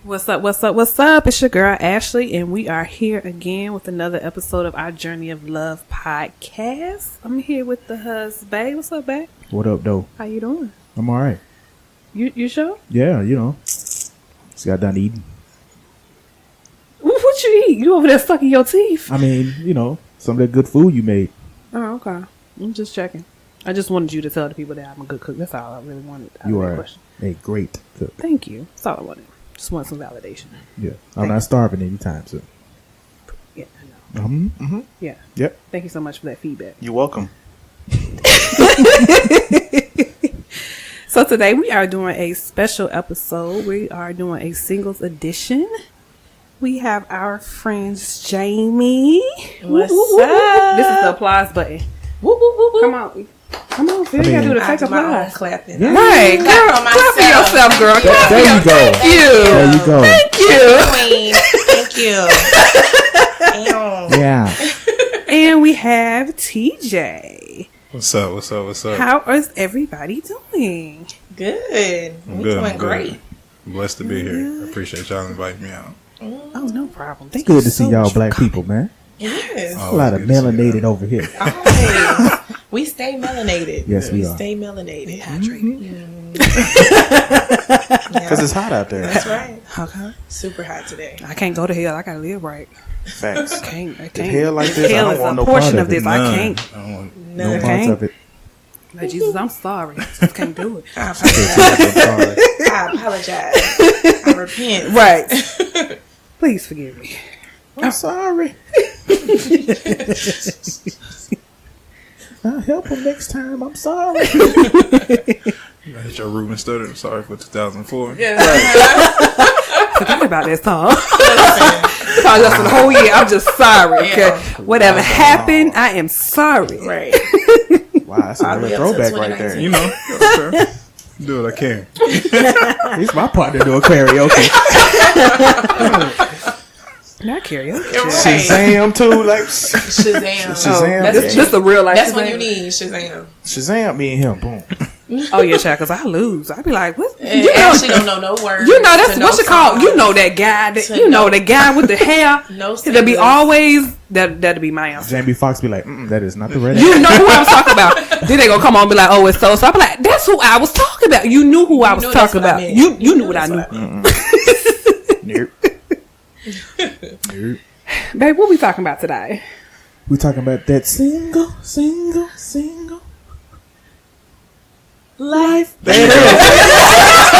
What's up? What's up? What's up? It's your girl Ashley, and we are here again with another episode of our Journey of Love podcast. I'm here with the husband. What's up, babe? What up, though? How you doing? I'm all right. You sure? Yeah, you know. Just got done eating. What you eat? You over there sucking your teeth? I mean, you know, some of that good food you made. Oh, okay. I'm just checking. I just wanted you to tell the people that I'm a good cook. That's all I really wanted. You are a great cook. Thank you. That's all I wanted. Just want some validation. Yeah. I'm not starving anytime soon. Yeah, I know. Mm-hmm. Yeah. Yep. Thank you so much for that feedback. You're welcome. So today we are doing a special episode. We are doing a singles edition. We have our friends Jamie. What's woo, up? This is the applause button. Woo, woo, woo, woo. Come on, Phil. You gotta do the fake I do my own applause. clapping. Yeah. Right, girl. on Clap for myself. yourself, girl. Clap for There you go. yourself. Thank you. There you go. Thank you. Queen. Thank you. Yeah. And we have TJ. What's up? What's up? What's up? How is everybody doing? Good. I'm We're good. doing I'm great. good. I'm blessed to be here. I appreciate y'all inviting me out. Oh, no problem. Thank Good you to see so y'all much black for coming. people, man. Yes. A lot of melanated over here. Always. We stay melanated. Yes, we are. Stay melanated. Because it's hot out there. That's right. Okay. Super hot today. I can't go to hell. I gotta live right. Facts. I can't. hell like this, Hell I is don't want a no portion part of of it. this. I None. can't. I don't want No None. parts Okay. of it. Like, Jesus, I'm sorry. I just can't do it. I apologize. I apologize. I repent. Right. Please forgive me. I'm sorry. I'll help him next time. I'm sorry. I hit your root and stutter. I'm sorry for 2004. Yeah. Forget about that song. Probably just for the whole year. I'm just sorry. Okay? Yeah. Whatever happened, I am sorry. Right. Wow, that's a All the real way up to throwback right there. 2019. You know, okay. Do what I can. He's my partner doing karaoke. Not karaoke. You're right. Shazam, too. Like, Shazam. Shazam. This is a real life. That's what you need, Shazam. Shazam, me and him. Boom. Oh yeah, child. Because I lose. I be like, what? And You know, Ashley don't know no words. you know that's to no what's it called. songs. You know that guy. That, To you know no- the guy with the hair. No That'll be singers. always that'll be my answer. Jamie Foxx be like, that is not the red. You know who I was talking about. Then they gonna come on and be like, oh, it's so. So I be like, that's who I was talking about. You knew who I was knew that's talking what I about. meant. You knew what I that's knew. what Nope. Nope. Babe, what we talking about today? We talking about that single life. There it is.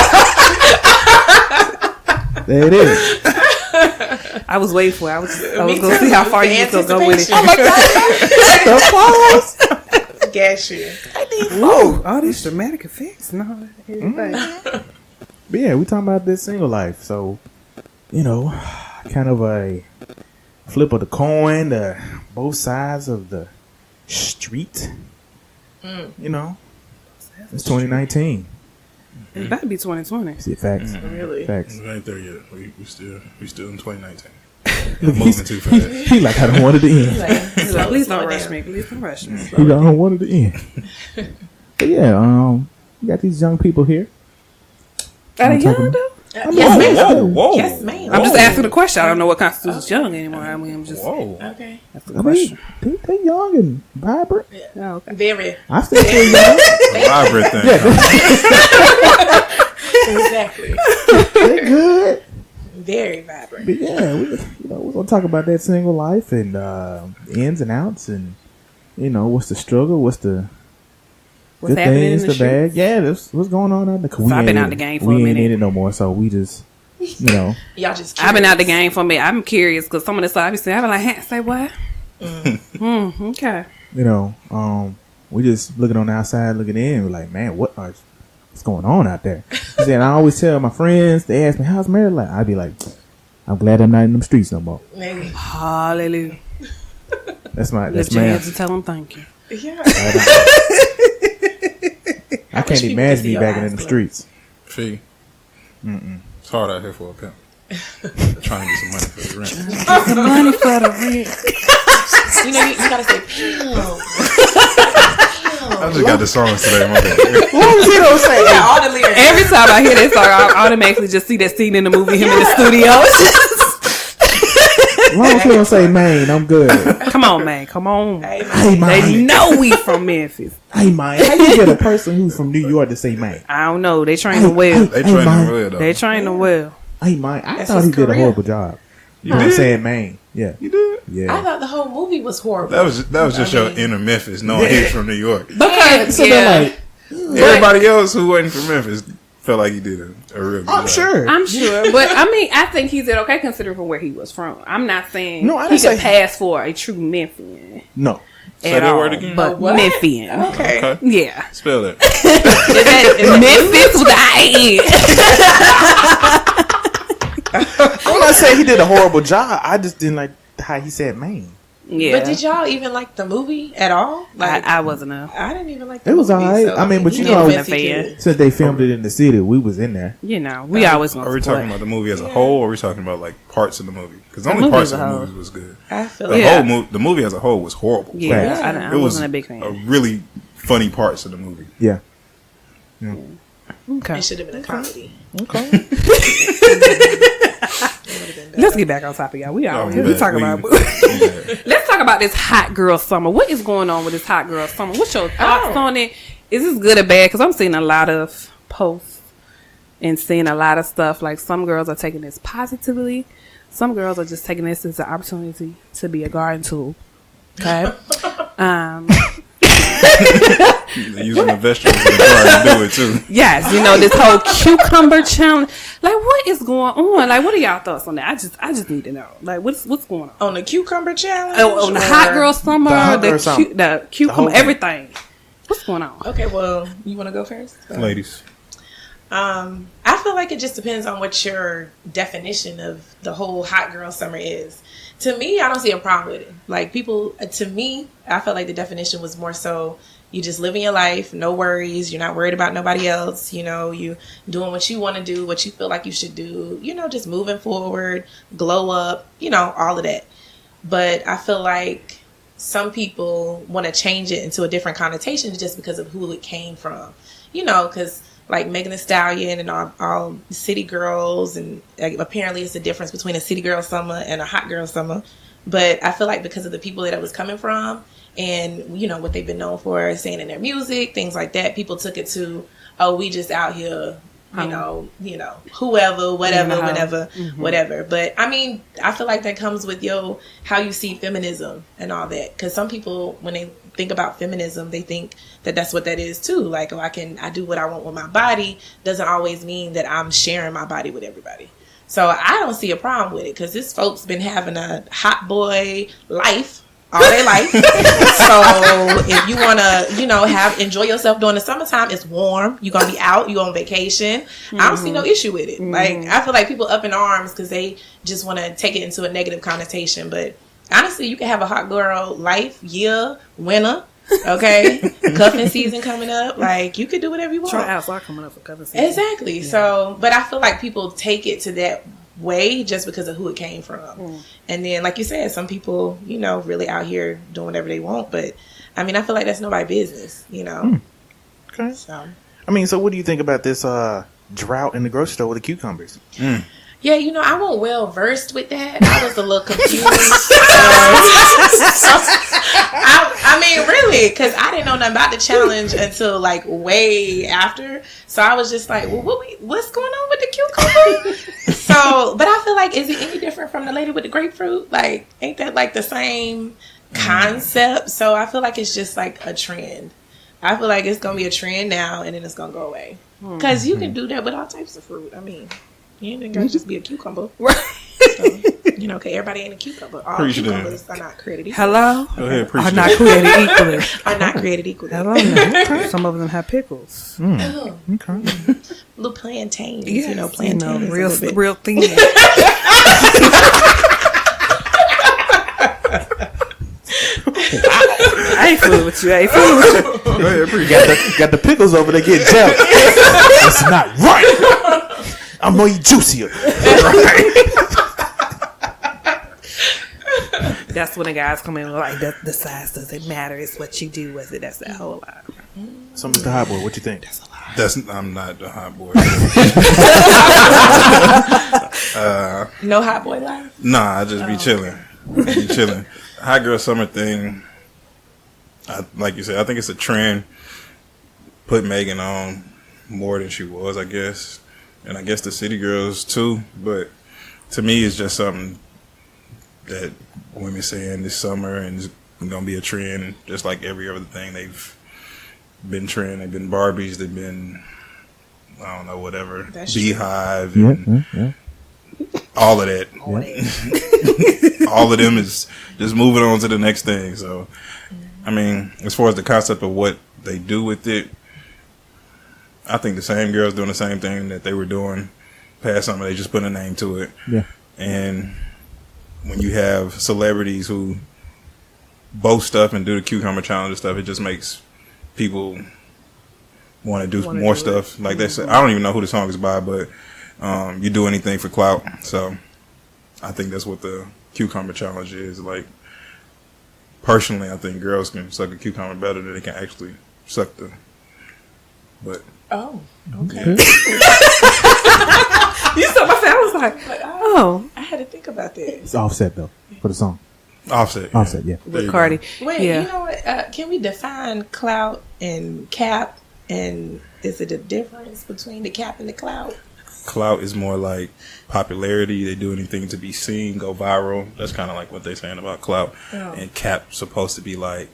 There it is. I was waiting for it. I was Me gonna too. see how far you was gonna go with it. Oh my God. Gas you. Whoa, all these dramatic effects. No, everything. But yeah, we talking about this single life. So, you know, kind of a flip of the coin, both sides of the street. You know, it's 2019. It's about to be 2020. See, facts. Really? Facts. We ain't there yet. We still in 2019. I'm moving too fast. He like, I don't want it to end. He's like, please don't slow rush down. me. Please don't rush me. He like, I don't want it to end. But yeah, we got these young people here. Are they I'm young talking- though? Yes, ma'am. Whoa. Yes, ma'am. I'm just asking the question. I don't know what constitutes young anymore. I mean, I'm just Whoa. Okay. asking I the mean, question. they young and vibrant. Oh, okay. Very. I still feel young. Vibrant thing. Exactly. They good. Very vibrant. But yeah, we're gonna talk about that single life and ins and outs, and what's the struggle, what's the What's good happening things, in the the bad. Yeah, that's what's going on out there. So I've been out the game for a we ain't minute. in it no more, so we just Y'all just. I've been out the game for me. I'm curious because some of the stuff I be saying, I be like, hey, say what? Okay. we just looking on the outside, looking in. We're like, man, what's going on out there? Then I always tell my friends, they ask me, how's marriage like? I'd be like, I'm glad I'm not in them streets no more. Maybe. Hallelujah. That's my Lift your hands and tell them thank you. Yeah. I can't people imagine could see me your back in eyes them glow. streets. Fee. It's hard out here for a pimp. Trying to get some money for the rent. The money for the rent. You gotta say, pimp. I just got the songs today. My bad. What was he gonna say? Yeah, all the lyrics. Every time I hear that song, I automatically just see that scene in the movie, him in the studio. As long as he don't say Maine, I'm good. Come on, man. Come on. Hey, Hey, They man. know we from Memphis. Hey, man. How you get a person who's from New York to say Maine? I don't know. They train them well. They Hey, train man. them well though. They train them well. Hey, man. I That's thought he his did a career. horrible job. You I'm did? saying Maine. Yeah. You did. Yeah. I thought the whole movie was horrible. That was just your inner Memphis, knowing he's from New York. Because So they're like, Everybody else who wasn't from Memphis felt like he did a real good I'm job. sure. I'm sure, but I mean, I think he did okay considering from where he was from. I'm not saying No, I he didn't could say- pass for a true Memphian No. Say at that all, word again. but What? Memphian. Okay. Okay. Yeah, Spell that. Memphis with an I. I'm not saying he did a horrible job. I just didn't like how he said Maine. Yeah, But did y'all even like the movie at all? Like, I wasn't a. I didn't even like the It was movie. alright. So, I mean, but you he know, didn't fancy fan. it. Since they filmed it in the city, we was in there. You know, we always Are gonna we support. talking about the movie as a whole, or are we talking about like parts of the movie? Because only movie parts as of a the whole. movie was good. I feel The like whole the movie as a whole was horrible. Yeah, Right. I It was wasn't a big fan. really funny parts of the movie. Yeah. Okay, it should have been a comedy. Okay. let's get back on topic, y'all. We Oh, we talking about. Yeah. Let's talk about this hot girl summer. What is going on with this hot girl summer? What's your thoughts on it? Is this good or bad? Because I'm seeing a lot of posts and seeing a lot of stuff. Like some girls are taking this positively. Some girls are just taking this as an opportunity to be a garden tool. Okay. They're using the vegetables in the garden to do it too. Yes, you know, this whole cucumber challenge. Like, what is going on? Like, what are y'all thoughts on that? I just need to know. Like, what's going on? On the cucumber challenge? On the hot girl summer, The hot girl the summer. cucumber, whole thing. everything. What's going on? Okay, well, you want to go first? Ladies. I feel like it just depends on what your definition of the whole hot girl summer is. To me, I don't see a problem with it. Like people, to me, I felt like the definition was more so you just living your life, no worries. You're not worried about nobody else. You know, you doing what you want to do, what you feel like you should do. You know, just moving forward, glow up. You know, all of that. But I feel like some people want to change it into a different connotation just because of who it came from. You know, because like Megan Thee Stallion and all city girls, and like, apparently it's a difference between a city girl summer and a hot girl summer. But I feel like because of the people that it was coming from, and you know what they've been known for, saying in their music, things like that, people took it to, oh, we just out here, you know, whoever, whatever, whenever, whatever. But I mean, I feel like that comes with how you see feminism and all that. Because some people, when they think about feminism, they think that that's what that is too. Like, oh, I do what I want with my body. Doesn't always mean that I'm sharing my body with everybody. So I don't see a problem with it because this folks been having a hot boy life all their life. So if you want to, enjoy yourself during the summertime, it's warm. You're going to be out. You're on vacation. I don't see no issue with it. Like, I feel like people up in arms because they just want to take it into a negative connotation. But honestly, you can have a hot girl life, year, winter. Okay, cuffing season coming up. Like, you could do whatever you want. Tryouts are coming up for cuffing season. Exactly. Yeah. So, but I feel like people take it to that way just because of who it came from. And then, like you said, some people, really out here doing whatever they want. But I mean, I feel like that's nobody's business. Okay. So, I mean, so what do you think about this drought in the grocery store with the cucumbers? Yeah, I wasn't well versed with that. I was a little confused. I mean, really, because I didn't know nothing about the challenge until like way after. So I was just like, well, what's going on with the cucumber? So, but I feel like, is it any different from the lady with the grapefruit? Like, ain't that like the same concept? So I feel like it's just like a trend. I feel like it's going to be a trend now and then it's going to go away. Because you can do that with all types of fruit. I mean, you ain't got to just be a cucumber. Right. So, because everybody ain't a cucumber. All cucumbers are not created equally. Hello? Go ahead, preach Are it. not created equally. Are not created equally. Hello? No. Some of them have pickles. Okay. Little plantains, Yes, plantains. real thin. I ain't fooling with you. Go ahead, preach it. Got the pickles over there getting jealous. That's not right. I'm gonna eat juicier. That's when the guys come in like, the size doesn't matter. It's what you do with it. That's that whole line. So, Mr. Hot Boy, what you think? I'm not the hot boy. No hot boy life? Nah, I just be chilling. Be chilling. Hot girl summer thing, like you said, I think it's a trend. Put Megan on more than she was, I guess. And I guess the city girls too. But to me, it's just something that women saying this summer and it's going to be a trend, just like every other thing they've been trend. They've been Barbies. They've been, I don't know, whatever. That's Beehive and all of that. All of them is just moving on to the next thing. So, I mean, as far as the concept of what they do with it, I think the same girls doing the same thing that they were doing past summer. They just put a name to it. Yeah. And when you have celebrities who boast stuff and do the cucumber challenge and stuff, it just makes people want to do more stuff. Like they said, I don't even know who the song is by, but you do anything for clout. So I think that's what the cucumber challenge is. Like, personally, I think girls can suck a cucumber better than they can actually suck the butt. Oh, okay. You saw my face. I was like, oh. I had to think about this. It's Offset, though, for the song. Offset, yeah. With Cardi. Wait, you know what? Can we define clout and cap? And is it a difference between the cap and the clout? Clout is more like popularity. They do anything to be seen, go viral. That's kind of like what they're saying about clout. Oh. And cap supposed to be like,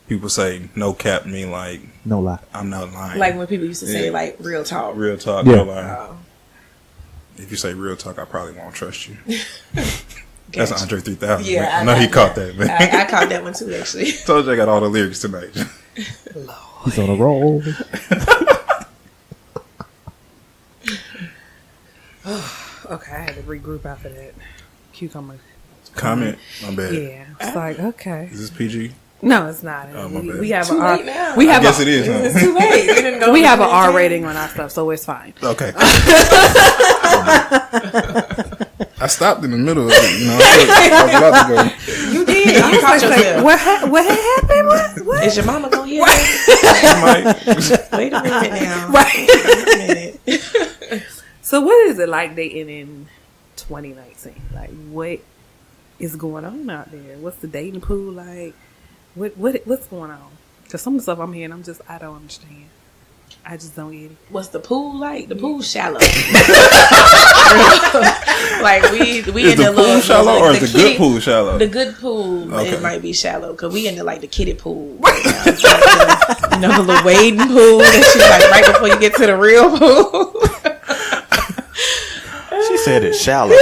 people say no cap mean like no lie. I'm not lying. Like when people used to say like real talk. Real talk, no lie. Oh. If you say real talk, I probably won't trust you. That's Andre 3000. Yeah, I know he caught that, man. I caught that one too, actually. Told you I got all the lyrics tonight. He's on a roll. Okay, I had to regroup after that cucumber comment. My bad. Yeah, it's like, okay. Is this PG? No, it's not. Oh, my bad. We have too a late now. We have I guess it is. Huh? It's too late. We didn't go. We have an R rating on our stuff, so it's fine. Okay. I stopped in the middle of it. You know, I was about to go. You did. You caught yourself. What happened? What? Is your mama gonna hear that? Wait a minute now. Right. Wait a minute. So what is it like dating in 2019? Like, what is going on out there? What's the dating pool like? What's going on? Because some of the stuff I'm hearing, I don't understand. I just don't get it. What's the pool like? The pool's shallow. Like we is in the pool shallow or is the good pool shallow? The good pool, it might be shallow because we into like the kiddie pool. Right now. It's like the little wading pool that you like right before you get to the real pool. She said it's shallow.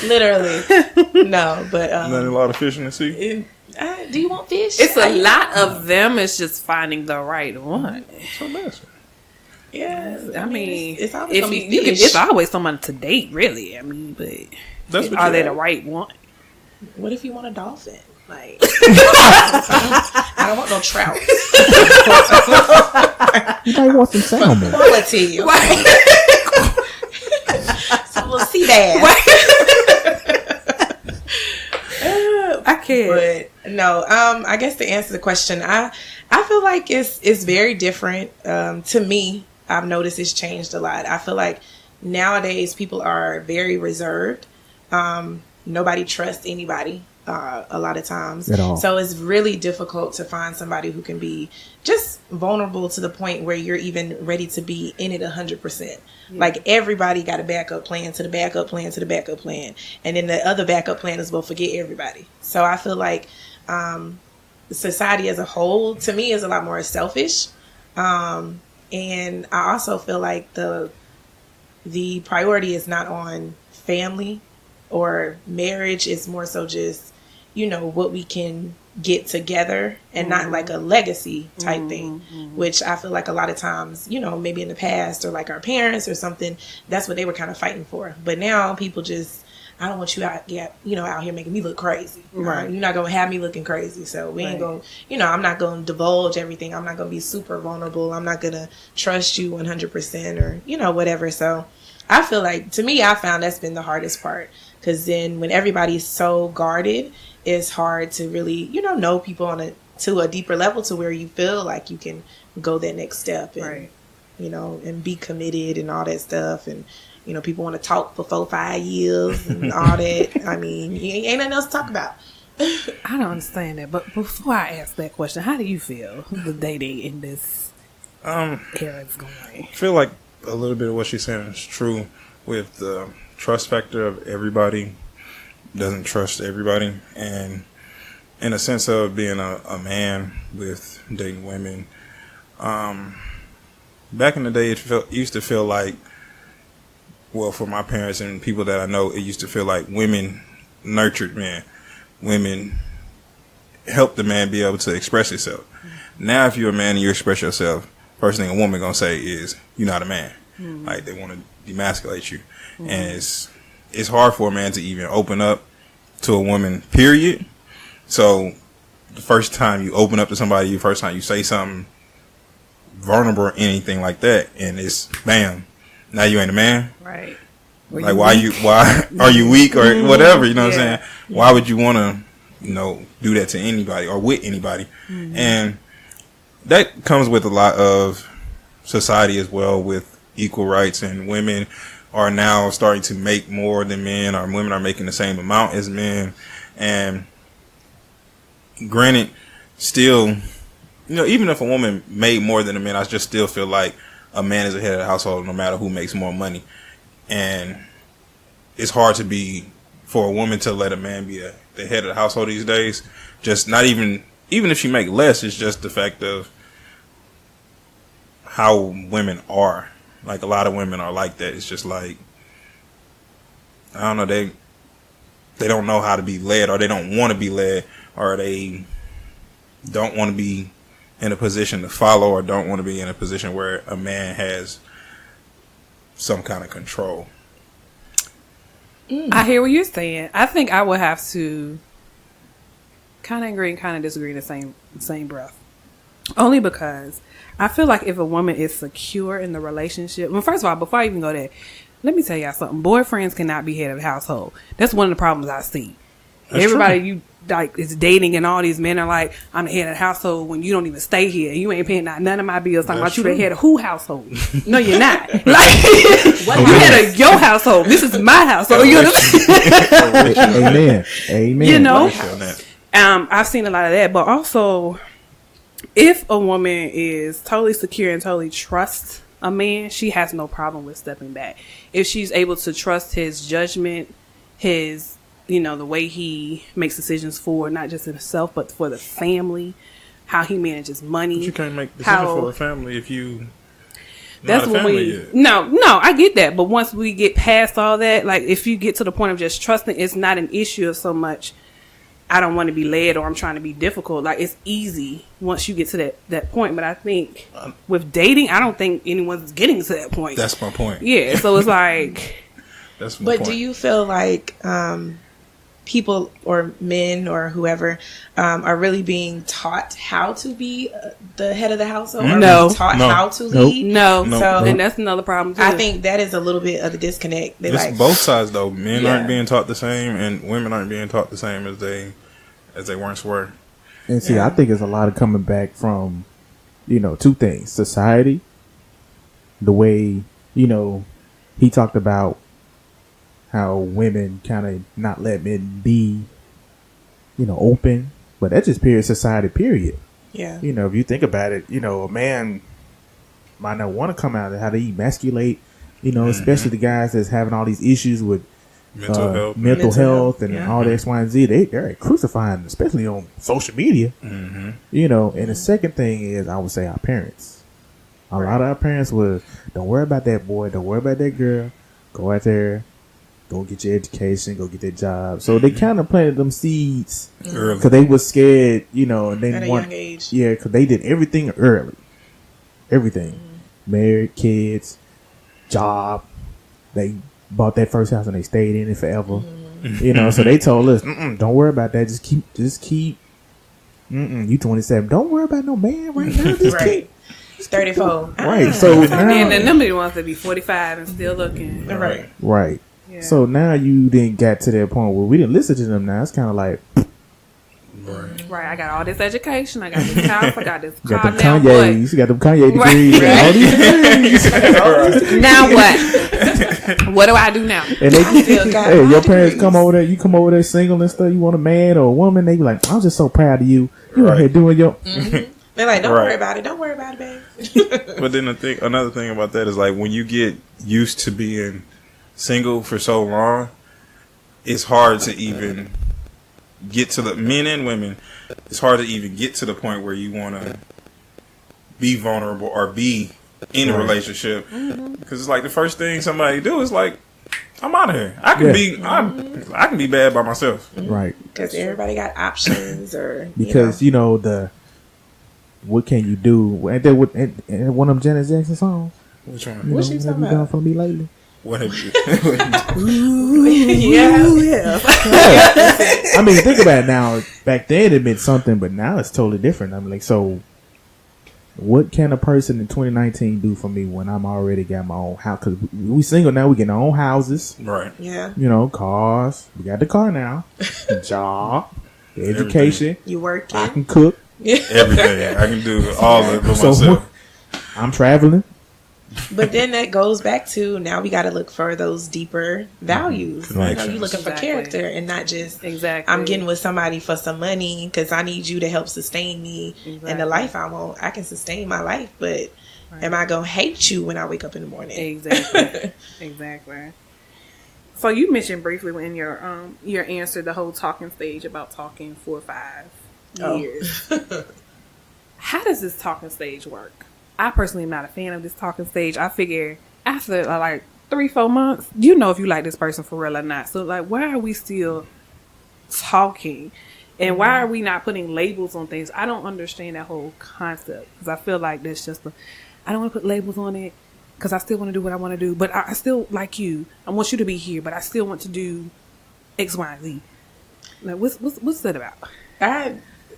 Literally, no, but not a lot of fish in the sea. Do you want fish? It's a lot of them. It's just finding the right one. So bad. Yeah, I mean, it's always gonna be fish. It's always someone to date, really. I mean, but are they the right one? What if you want a dolphin? Like, I don't want no trout. You might want some salmon. Quality, okay? Some little sea bass. I can't. But no, I guess to answer the question, I feel like it's very different. To me, I've noticed it's changed a lot. I feel like nowadays people are very reserved. Nobody trusts anybody a lot of times. At all. So it's really difficult to find somebody who can be just vulnerable to the point where you're even ready to be in it 100%. Yeah. Like everybody got a backup plan to the backup plan to the backup plan. And then the other backup plan is we'll forget everybody. So I feel like society as a whole, to me, is a lot more selfish. And I also feel like the priority is not on family or marriage. It's more so just, what we can get together and not like a legacy type thing, which I feel like a lot of times, maybe in the past or like our parents or something, that's what they were kind of fighting for. But now people just, I don't want you out here making me look crazy. Right. You're not going to have me looking crazy. So we ain't going to, I'm not going to divulge everything. I'm not going to be super vulnerable. I'm not going to trust you 100% or, whatever. So I feel like, to me, I found that's been the hardest part. Because then when everybody's so guarded, it's hard to really, know people to a deeper level to where you feel like you can go that next step and, Right. you know, and be committed and all that stuff. And, you know, people want to talk for 4-5 years and all that. I mean, ain't nothing else to talk about. I don't understand that. But before I ask that question, how do you feel the dating in this era is going? I feel like a little bit of what she's saying is true with the trust factor of everybody doesn't trust everybody. And in a sense of being a man with dating women, back in the day, it used to feel like, well, for my parents and people that I know, it used to feel like women nurtured men. Women helped the man be able to express himself. Now, if you're a man and you express yourself, first thing a woman gonna say is, "You're not a man." Like, they want to demasculate you, and it's hard for a man to even open up to a woman. Period. So, the first time you open up to somebody, the first time you say something vulnerable or anything like that, and it's bam, now you ain't a man. Right. Like, why are you weak or whatever? You know what I'm saying? Why would you want to, you know, do that to anybody or with anybody? And that comes with a lot of society as well, with equal rights, and women are now starting to make more than men, or women are making the same amount as men. And granted, still, you know, even if a woman made more than a man, I just still feel like a man is the head of the household no matter who makes more money. And it's hard to be, for a woman to let a man be the head of the household these days. Just not even if she make less, it's just the fact of how women are. Like, a lot of women are like that. It's just like, I don't know, they don't know how to be led, or they don't want to be led, or they don't want to be in a position to follow, or don't want to be in a position where a man has some kind of control. I hear what you're saying. I think I would have to kind of agree and kind of disagree in the same breath. Only because I feel like if a woman is secure in the relationship, well, first of all, before I even go there, let me tell y'all something. Boyfriends cannot be head of the household. That's one of the problems I see. That's Everybody true. you like is dating, and all these men are like, "I'm the head of the household," when you don't even stay here. You ain't paying none of my bills. Talking That's about you true. the head of who household? No, you're not. Like, you head of your household. This is my household. You understand? Amen. You know? Feel that. I've seen a lot of that, but also, if a woman is totally secure and totally trusts a man, she has no problem with stepping back. If she's able to trust his judgment, his, you know, the way he makes decisions for not just himself, but for the family, how he manages money. But you can't make decisions for a family if you That's not a when family yet. no, I get that. But once we get past all that, like, if you get to the point of just trusting, it's not an issue of so much, I don't want to be led, or I'm trying to be difficult. Like, it's easy once you get to that point. But I think with dating, I don't think anyone's getting to that point. That's my point. Yeah. So it's like, That's my But point. do you feel like people or men or whoever are really being taught how to be the head of the household? Or No. being taught No. how to Nope. lead? no. Nope. So, and that's another problem too. I think that is a little bit of the disconnect. They It's like both sides though. Men Yeah. aren't being taught the same, and women aren't being taught the same as they once were. And see, Yeah. I think it's a lot of coming back from, you know, two things: society, the way, you know, he talked about how women kind of not let men be, you know, open, but that's just period society. Period. yeah. You know, if you think about it, you know, a man might not want to come out and how to emasculate, you know, especially the guys that's having all these issues with Mental health. mental health and yeah. all the X, Y, and Z. They're crucifying, especially on social media. Mm-hmm. You know, and the second thing is, I would say our parents. A lot of our parents was, don't worry about that boy, don't worry about that girl. Go out there, go get your education, go get that job. So they kind of planted them seeds Early. because they was scared, you know, and they At a want, young age. yeah, because they did everything early, everything, married, kids, job. They bought that first house and they stayed in it forever. You know, so they told us, don't worry about that. Just keep. You 27. Don't worry about no man right now. Just Right. keep. 34. Right. So now, and then them the ones that be 45 and still looking. Right. right. Yeah. So now you didn't get to that point where we didn't listen to them. Now it's kind of like, Right. I got all this education. I got this house. I got this You car. got them Now Kanye's. You got them Kanye degrees. Right. All these degrees. Now what? What do I do now? And they, still got hey, my your parents degrees. come over there. You come over there single and stuff. You want a man or a woman? They be like, I'm just so proud of you. You out here doing your. They're like, don't Right. worry about it. Don't worry about it, babe. But then another thing about that is like when you get used to being single for so long, it's hard to even get to the men and women. It's hard to even get to the point where you want to be vulnerable or be in a relationship because it's like the first thing somebody do is like, I'm out of here. I can I can be bad by myself. Right. Because everybody got options or Because you know what can you do? Ain't that what and one of them Janet Jackson songs? Which one? You What know, she what talking have you done about? for me lately? What have you? yeah. I mean, think about it now. Back then it meant something, but now it's totally different. I'm like, so what can a person in 2019 do for me when I'm already got my own house? Because we single now, we get our own houses, Right. Yeah. you know, cars. We got the car now, the job, the education. You I working? can cook. Everything. I can do all of it for So myself. I'm traveling. But then that goes back to now we got to look for those deeper values. Right. You know, you looking for Exactly. character and not just Exactly. I'm getting with somebody for some money because I need you to help sustain me and Exactly. the life I want. I can sustain my life, but am I gonna hate you when I wake up in the morning? Exactly. Exactly. So you mentioned briefly in your answer the whole talking stage about talking 4 or 5 years. How does this talking stage work? I personally am not a fan of this talking stage. I figure after like 3-4 months, you know if you like this person for real or not. So like, why are we still talking? And why are we not putting labels on things? I don't understand that whole concept because I feel like that's just I don't want to put labels on it because I still want to do what I want to do. But I still like you. I want you to be here, but I still want to do X, Y, and Z. Like, what's that about?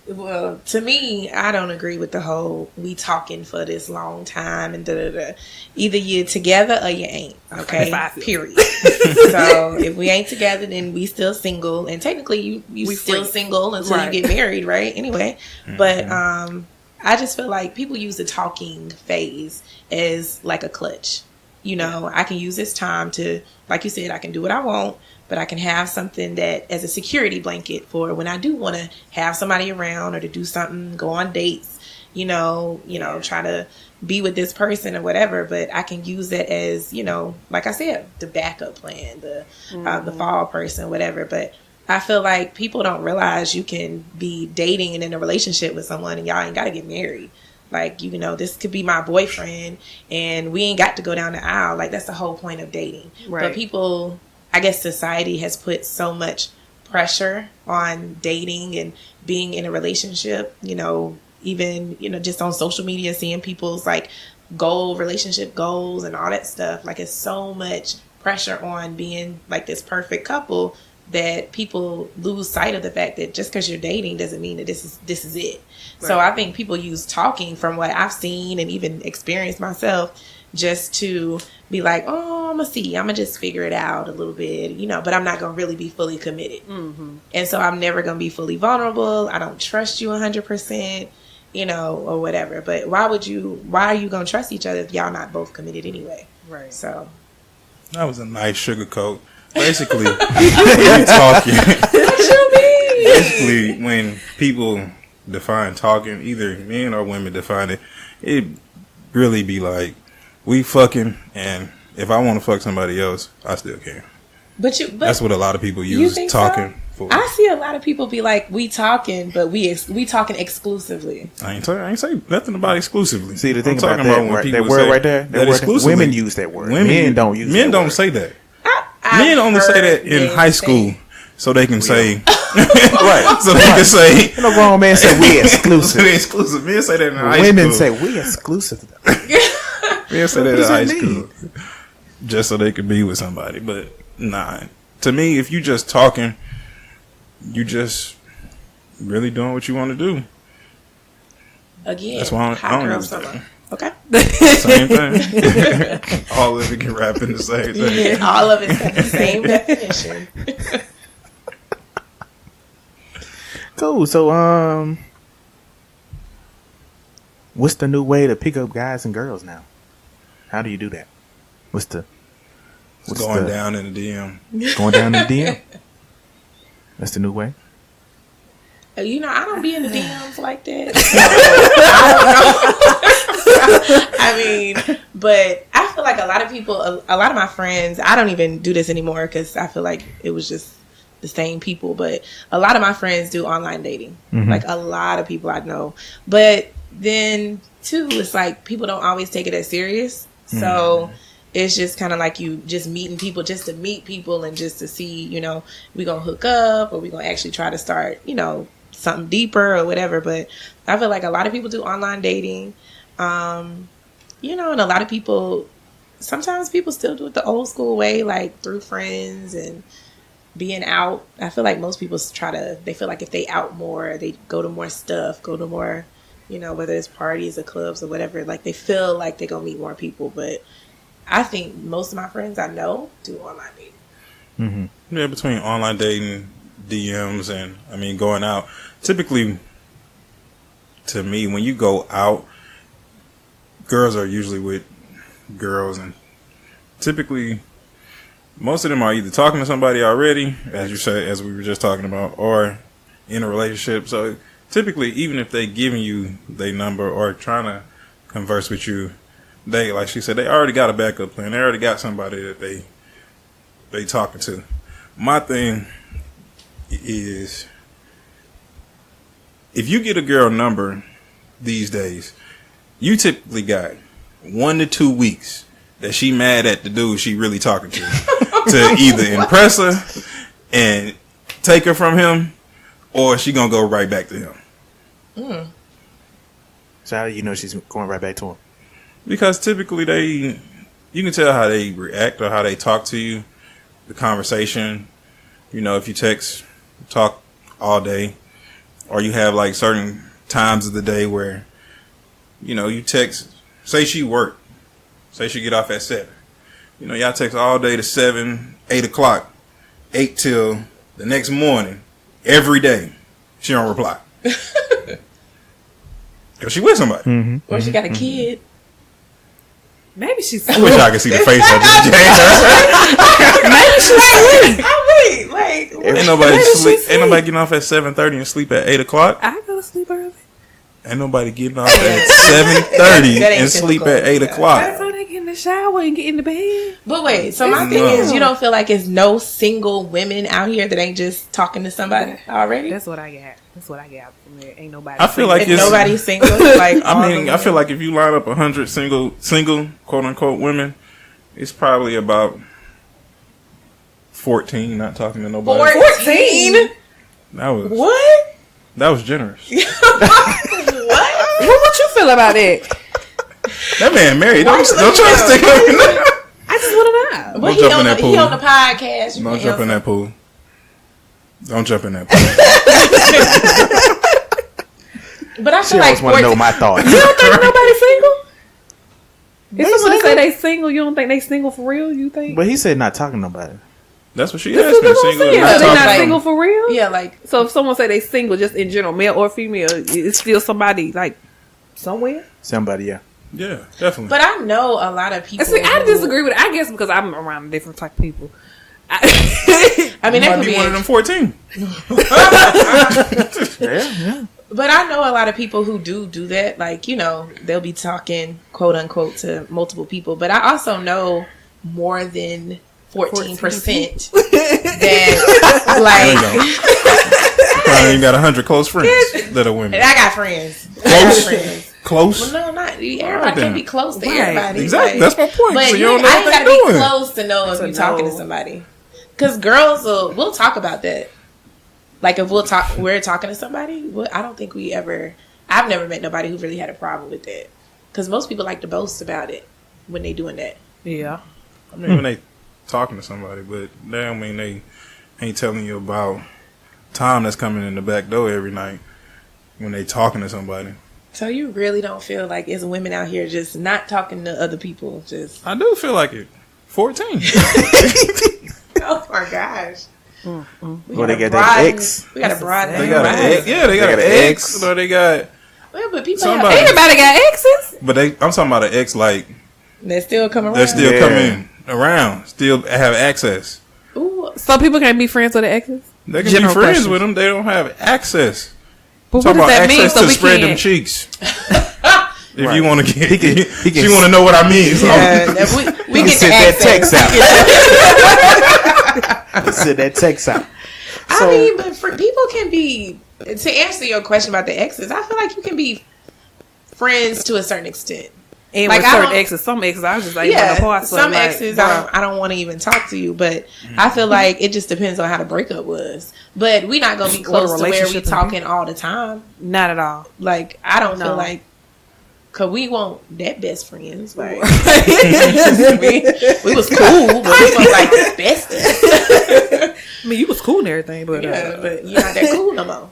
Well, to me, I don't agree with the whole we talking for this long time and da-da-da. Either you're together or you ain't. Okay, period. So if we ain't together, then we still single, and technically you still single until you get married, right? Anyway, but I just feel like people use the talking phase as like a clutch. You know, I can use this time to, like you said, I can do what I want, but I can have something that as a security blanket for when I do want to have somebody around or to do something, go on dates, you know, try to be with this person or whatever. But I can use it as, you know, like I said, the backup plan, the fall person, whatever. But I feel like people don't realize you can be dating and in a relationship with someone and y'all ain't got to get married. Like, you know, this could be my boyfriend and we ain't got to go down the aisle. Like, that's the whole point of dating. Right. But people, I guess society has put so much pressure on dating and being in a relationship, you know, even, you know, just on social media, seeing people's like relationship goals and all that stuff. Like, it's so much pressure on being like this perfect couple that people lose sight of the fact that just because you're dating doesn't mean that this is it. Right. So I think people use talking, from what I've seen and even experienced myself, just to be like, oh, I'm gonna just figure it out a little bit, you know, but I'm not gonna really be fully committed. Mm-hmm. And so I'm never gonna be fully vulnerable. I don't trust you 100%, you know, or whatever. But why are you gonna trust each other if y'all not both committed anyway? Right. So that was a nice sugarcoat. Basically, when you're talking, what you mean? Basically, when people define talking, either men or women define it really be like, we fucking, and if I want to fuck somebody else, I still can. But that's what a lot of people use talking for. I see a lot of people be like, we talking, but we talking exclusively. I ain't say nothing about exclusively. See, the thing about that word right there, women use that word. Men don't use that word. Men don't say that. Men only say that in high school, so they can say, right? So they can say, no grown man say we exclusive. We exclusive. Men say that in high school. Women say we exclusive. Men say that in high school, just so they can be with somebody. But nah, to me, if you just talking, you just really doing what you want to do. Again, that's why I don't understand. Okay. Same thing. All of it can wrap in the same thing. Yeah, all of it's got the same definition. cool. So, what's the new way to pick up guys and girls now? How do you do that? What's going down in the DM? Going down in the DM. That's the new way. You know, I don't be in the DMs like that. I mean, but I feel like a lot of people, a lot of my friends, I don't even do this anymore because I feel like it was just the same people. But a lot of my friends do online dating. Mm-hmm. Like a lot of people I know. But then, too, it's like people don't always take it as serious. Mm-hmm. So it's just kind of like you just meeting people just to meet people and just to see, you know, we going to hook up or we going to actually try to start, you know, something deeper or whatever. But I feel like a lot of people do online dating, you know, and a lot of people, sometimes people still do it the old school way, like through friends and being out. I feel like most people they feel like if they out more, they go to more stuff, go to more, you know, whether it's parties or clubs or whatever, like they feel like they're going to meet more people. But I think most of my friends I know do online dating. Mm-hmm. Yeah, between online dating, DMs, and I mean going out. Typically, to me, when you go out, girls are usually with girls, and typically most of them are either talking to somebody already, as you say, as we were just talking about, or in a relationship. So typically, even if they giving you their number or trying to converse with you, they, like she said, they already got a backup plan. They already got somebody that they talking to. My thing is, if you get a girl number these days, you typically got 1 to 2 weeks that she mad at the dude she really talking to either impress her and take her from him, or she gonna go right back to him. Mm. So how do you know she's going right back to him? Because typically you can tell how they react or how they talk to you, the conversation. You know, if you talk all day, or you have like certain times of the day where, you know, you text, say she work, say she get off at 7. You know, y'all text all day to 7, 8 o'clock, 8 till the next morning, every day. She don't reply. Because she with somebody. Mm-hmm. Or she got a kid. Maybe she's I wish I could see the face of this. Maybe she's asleep. Ain't nobody Ain't nobody getting off at 7:30 and sleep at 8 o'clock. I go to sleep early. Ain't nobody getting off at 7:30 and sleep at 8 o'clock. That's why they get in the shower and get in the bed. But wait, so my thing is, you don't feel like it's no single women out here that ain't just talking to somebody already? That's what I got. That's what I got from there. Ain't nobody. I feel like nobody's single. Like I mean, I feel like if you line up 100 single quote unquote women, it's probably about 14 not talking to nobody. 14? That was what? That was generous. What? What you feel about it? That man married. Don't try to stick him. I just want to know. Don't jump in that pool. He on the podcast. Don't jump in that pool. Don't jump in that pool. But I feel like want to know my thoughts. You don't think nobody's single? If somebody say they single, you don't think they single for real? You think? But he said not talking to nobody. That's what she asked me. Single? Yeah, they not single for real. Yeah, like so. If someone say they single, just in general, male or female, it's still somebody like somewhere. Somebody, yeah. Yeah, definitely. But I know a lot of people. See, I disagree with it. I guess because I'm around different type of people. I mean, that might be one of them 14. Yeah. But I know a lot of people who do that. Like, you know, they'll be talking, quote unquote, to multiple people. But I also know more than 14% that, like... Probably ain't got 100 close friends that are women. And I got friends. Close? Well, no, not everybody can't be close to everybody. Exactly. That's my point. But so you don't know I ain't what gotta they're be doing. close to know if you're talking to somebody. Because girls we'll talk about that. Like if we're talking to somebody, I don't think I've never met nobody who really had a problem with that. Because most people like to boast about it when they doing that. Yeah. I mean, when they talking to somebody, but that don't mean they ain't telling you about time that's coming in the back door every night when they talking to somebody. So you really don't feel like it's women out here just not talking to other people? Just I do feel like it. 14. Oh my gosh. Well, they got that X. We got a broad. They got an X. Yeah, they got an X. Or they got. Well, but people Somebody- Everybody got exes. But I'm talking about an X like they're still coming around. they're still coming around, still have access. Ooh. So people can't be friends with their exes. They can General be friends questions. with them. They don't have access. But Talking what does about that mean? access So to we spread them can't. cheeks. If Right. you want to get, He can you want to know what I mean. So Yeah, we can get send the that access. text out. Send that text out. I mean, but for people can be, to answer your question about the exes, I feel like you can be friends to a certain extent. And Like, with I certain don't- exes, some exes I was just like, Yeah, apart. some exes I don't want to even talk to you, but I feel like it just depends on how the breakup was. But we not gonna be close to where we relationship talking all the time. Not at all. Like I don't No. feel like, cause we won't that best friends. Like we was cool, but we was like besties. I mean, you was cool and everything, but Yeah, but you're not that cool no more.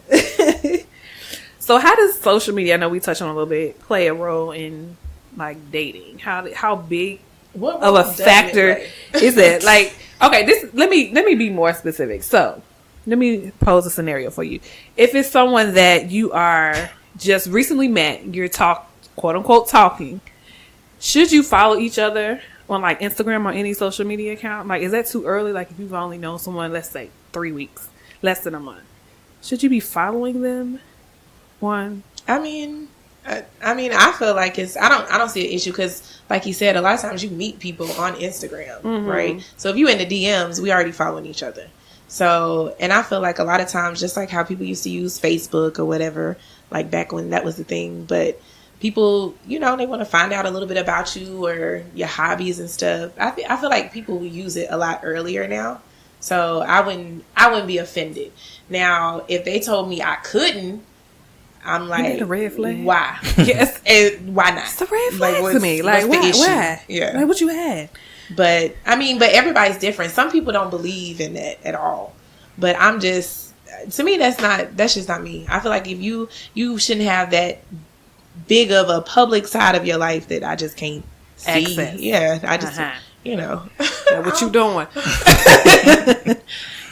So how does social media, I know we touched on a little bit, play a role in like dating? How big What of a role does it factor play? is it? Like, okay, let me be more specific. So let me pose a scenario for you. If it's someone that you are just recently met, you're quote unquote talking, should you follow each other on like Instagram or any social media account? Like, is that too early? Like if you've only known someone, let's say 3 weeks, less than a month, should you be following them? I mean, I feel like I don't see an issue because, like you said, a lot of times you meet people on Instagram, right? So if you in the DMs, we already following each other. So, and I feel like a lot of times, just like how people used to use Facebook or whatever, like back when that was the thing, but people, they want to find out a little bit about you or your hobbies and stuff. I feel like people will use it a lot earlier now. So I wouldn't be offended. Now, if they told me I couldn't, I'm like, a red flag? Why? Yes. And why not? It's a red flag Like, to me. Like, what's the issue? why? Yeah. Like, what you had? But everybody's different. Some people don't believe in that at all. But to me, that's just not me. I feel like if you shouldn't have that big of a public side of your life that I just can't see. Access. Yeah. I just, Like, what you doing?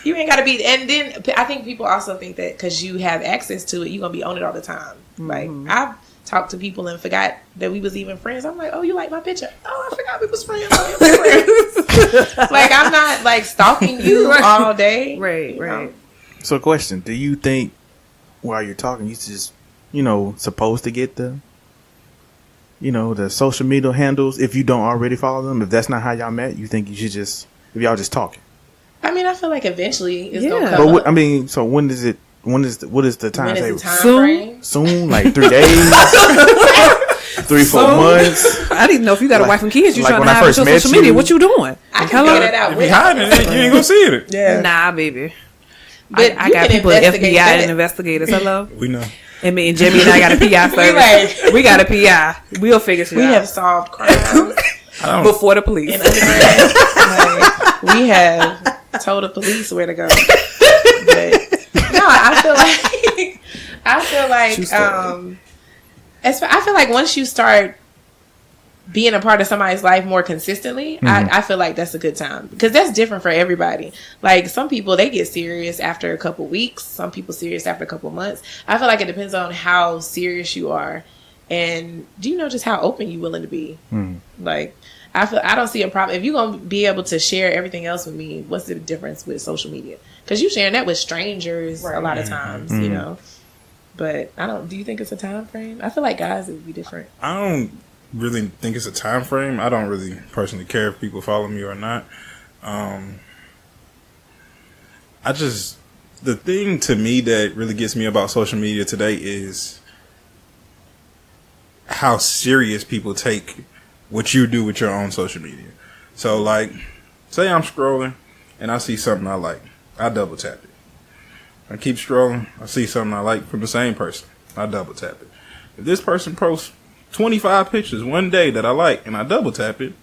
You ain't got to be. And then I think people also think that because you have access to it, you're going to be on it all the time. Like, I've talked to people and forgot that we was even friends. I'm like, oh, you like my picture? Oh, I forgot we was friends. Oh, we was friends. Like, I'm not like stalking you all day. Right, you right. know? So, question: do you think while you're talking, you just, supposed to get the social media handles if you don't already follow them? If that's not how y'all met, you think you should just, if y'all just talking? I mean, I feel like eventually it's Yeah. going to But come what, up. I mean, so what is the time When is table? the time Soon? frame? Soon, like 3 days, 3-4 months. I didn't know if you got a wife and kids. You like trying when to I hide first your met social media. you- What you doing? I can figure that out. if you hiding it, you ain't gonna see it. Yeah. Nah, baby. But I you got can people at investigate FBI that. and investigators. Hello. We know. And me and Jimmy and I got a PI service. like- We got a PI. We'll figure shit We out have solved crimes before the police. in undergrad. Like, we have told the police where to go. But no, I feel like I feel like once you start being a part of somebody's life more consistently, I feel like that's a good time because that's different for everybody. Like some people, they get serious after a couple weeks. Some people serious after a couple months. I feel like it depends on how serious you are, and just how open you willing to be. Like I don't see a problem if you're gonna be able to share everything else with me. What's the difference with social media? Because you sharing that with strangers a lot of times, But I don't. Do you think it's a time frame? I feel like guys it would be different. I don't really think it's a time frame. I don't really personally care if people follow me or not. The thing to me that really gets me about social media today is how serious people take what you do with your own social media. So, like, say I'm scrolling and I see something I like. I double tap it. I keep scrolling. I see something I like from the same person. I double tap it. If this person posts 25 pictures one day that I like and I double tap it,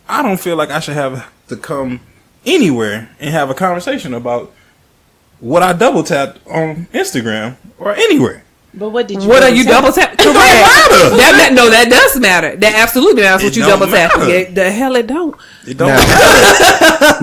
I don't feel like I should have to come anywhere and have a conversation about what I double tapped on Instagram or anywhere. But what did you? What are you double tap? Correct. That does matter. That absolutely matters. What you double tap? The hell it don't. It don't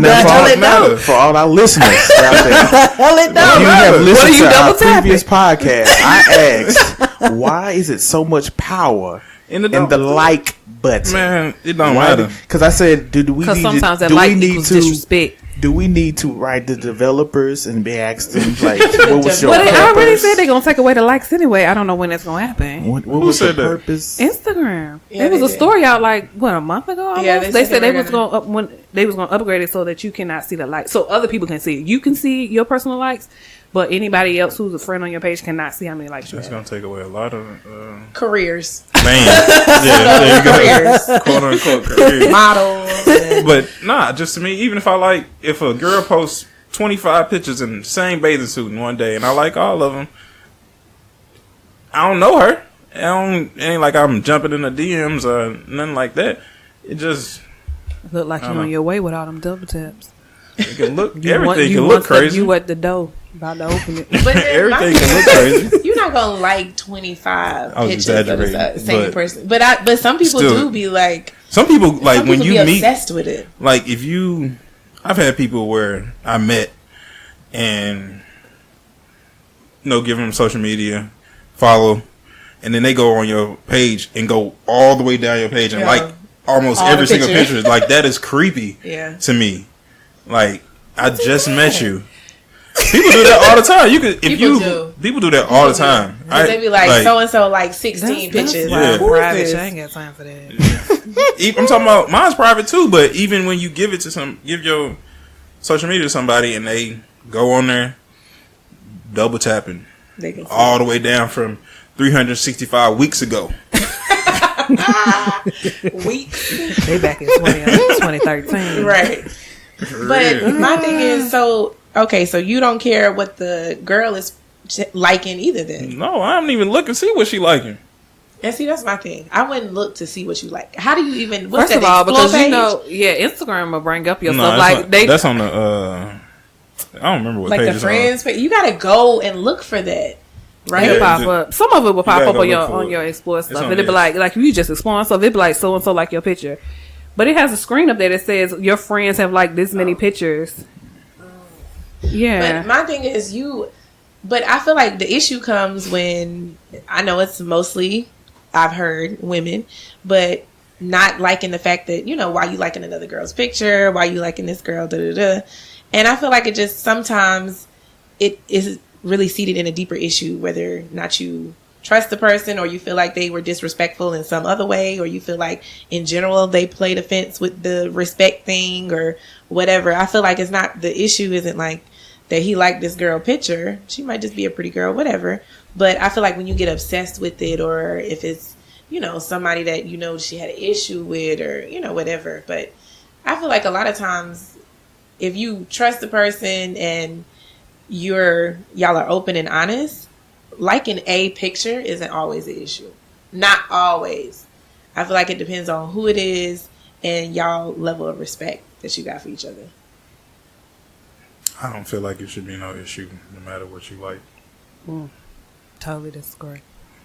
matter. For all our listeners out there, hell it don't. You have listened to our tapping? previous podcast. I asked, why is it so much power in the like button? Man, it don't matter. Because I said, do we need sometimes to? that like equals disrespect. Do we need to write the developers and be asked them like, what was your Well, purpose? I already said they're gonna take away the likes anyway. I don't know when it's gonna happen. What was the purpose? Instagram. Yeah, it was a story out like a month ago. Almost? Yeah, they said they was gonna upgrade it so that you cannot see the likes, so other people can see it. You can see your personal likes, but anybody else who's a friend on your page cannot see how many likes you have. It's gonna take away a lot of careers. Man, yeah, there you go. Careers. Quote unquote careers. Models. But nah, just to me, even if a girl posts 25 pictures in the same bathing suit in one day, and I like all of them, I don't know her. It ain't like I'm jumping in the DMs or nothing like that. It just look like you're on your way with all them double taps. It can look everything can look crazy. You at the door about to open it. But everything can look crazy. You're not gonna like 25 pictures of the same but person. But some people do be like. Some people like when you meet, obsessed with it. Like I've had people where I met and give them social media, follow, and then they go on your page and go all the way down your page and like almost all every single picture. Like that is creepy to me. Like I just met you. People do that all the time. People do that all the time. They be like so and so like 16 pictures. That's private. I ain't got time for that. I'm talking about mine's private too. But even when you give your social media to somebody and they go on there, double tapping, they can all the way down from 365 weeks ago. Weeks. They back in 2013, right? But my thing is so. Okay, so you don't care what the girl is liking either then? No, I don't even look and see what she liking. And see, that's my thing. I wouldn't look to see what you like. How do you even... First of all, because page? Instagram will bring up your stuff. Like that's on the... I don't remember what page it's on. Like the friends page. You got to go and look for that. Right? It'll pop up. Some of it will pop up on your explore stuff. It'll be like if you just exploring stuff, it'll be like so-and-so like your picture. But it has a screen up there that says your friends have like this many pictures. Yeah. But my thing is but I feel like the issue comes when, I know it's mostly, I've heard women, but not liking the fact that, why you liking another girl's picture, why you liking this girl, da-da-da. And I feel like it just, sometimes it is really seated in a deeper issue, whether or not you trust the person or you feel like they were disrespectful in some other way, or you feel like in general they played offense with the respect thing or whatever. I feel like the issue isn't like that he liked this girl picture. She might just be a pretty girl, whatever. But I feel like when you get obsessed with it, or if it's, somebody that, she had an issue with, or, whatever. But I feel like a lot of times if you trust the person and y'all are open and honest, liking a picture isn't always the issue. Not always. I feel like it depends on who it is and y'all level of respect that you got for each other. I don't feel like it should be no issue, no matter what you like. Totally disagree.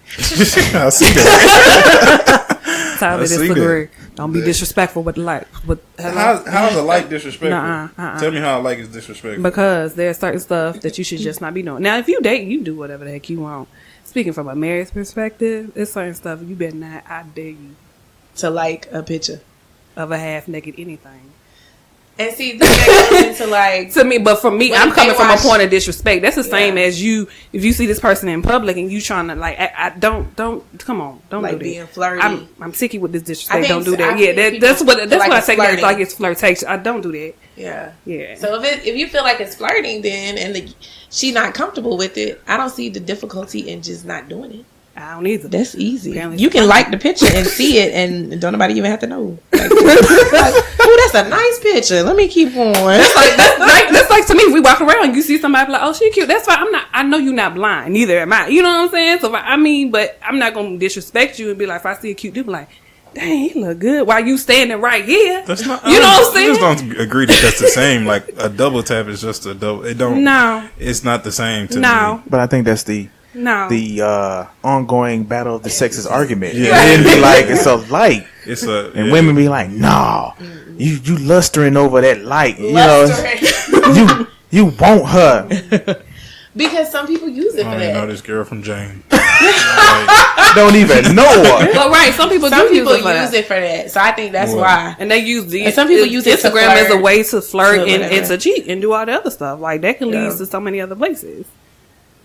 I see that. Totally disagree. Don't be disrespectful with like. How's a like disrespectful? Tell me how a like is disrespectful. Because there's certain stuff that you should just not be doing. Now, if you date, you do whatever the heck you want. Speaking from a marriage perspective, there's certain stuff you better not. I dare you to like a picture of a half naked anything. And see, that goes into like to me, but for me, I'm coming from a point of disrespect. That's the same as you. If you see this person in public and you trying to like, I don't come on, don't like do that. Being flirty. I'm sicky with this disrespect. Don't do that. Yeah, that's what I take it like it's flirtation. I don't do that. Yeah. So if you feel like it's flirting, then and she not comfortable with it, I don't see the difficulty in just not doing it. I don't either. That's easy. Apparently you can like the picture and see it, and don't nobody even have to know. Like, oh, that's a nice picture. Let me keep going. That's like to me. We walk around, you see somebody like, oh, she cute. That's fine. I know you're not blind. Neither am I. You know what I'm saying? So but I'm not gonna disrespect you and be like, if I see a cute dude, like, dang, he look good. While you standing right here? That's not. You know what I'm saying? I just don't agree that that's the same. Like a double tap is just a double. It don't. No, it's not the same to me. But I think that's the No. the ongoing battle of the sexes argument. Yeah. And be like, it's a light. And women be like, nah, you lustering over that light. You know, you want her. Because some people use it for that. I know this girl from Jane. Don't even know her. But right, some people use it for that. So I think that's why. And they use and some people use Instagram as a way to flirt and to cheat and do all the other stuff. Like that can lead to so many other places.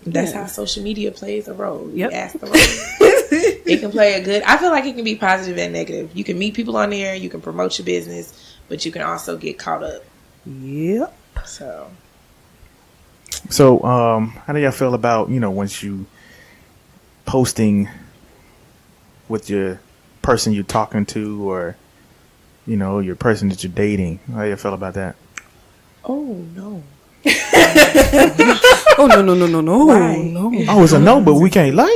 That's how social media plays a role. Yep. Ask the role. It can play a good. I feel like it can be positive and negative. You can meet people on there. You can promote your business, but you can also get caught up. Yep. So, how do y'all feel about, once you posting with your person you're talking to or, your person that you're dating? How do y'all feel about that? Oh, no. Oh, no. Right. No. Oh, it's a no, but we can't like?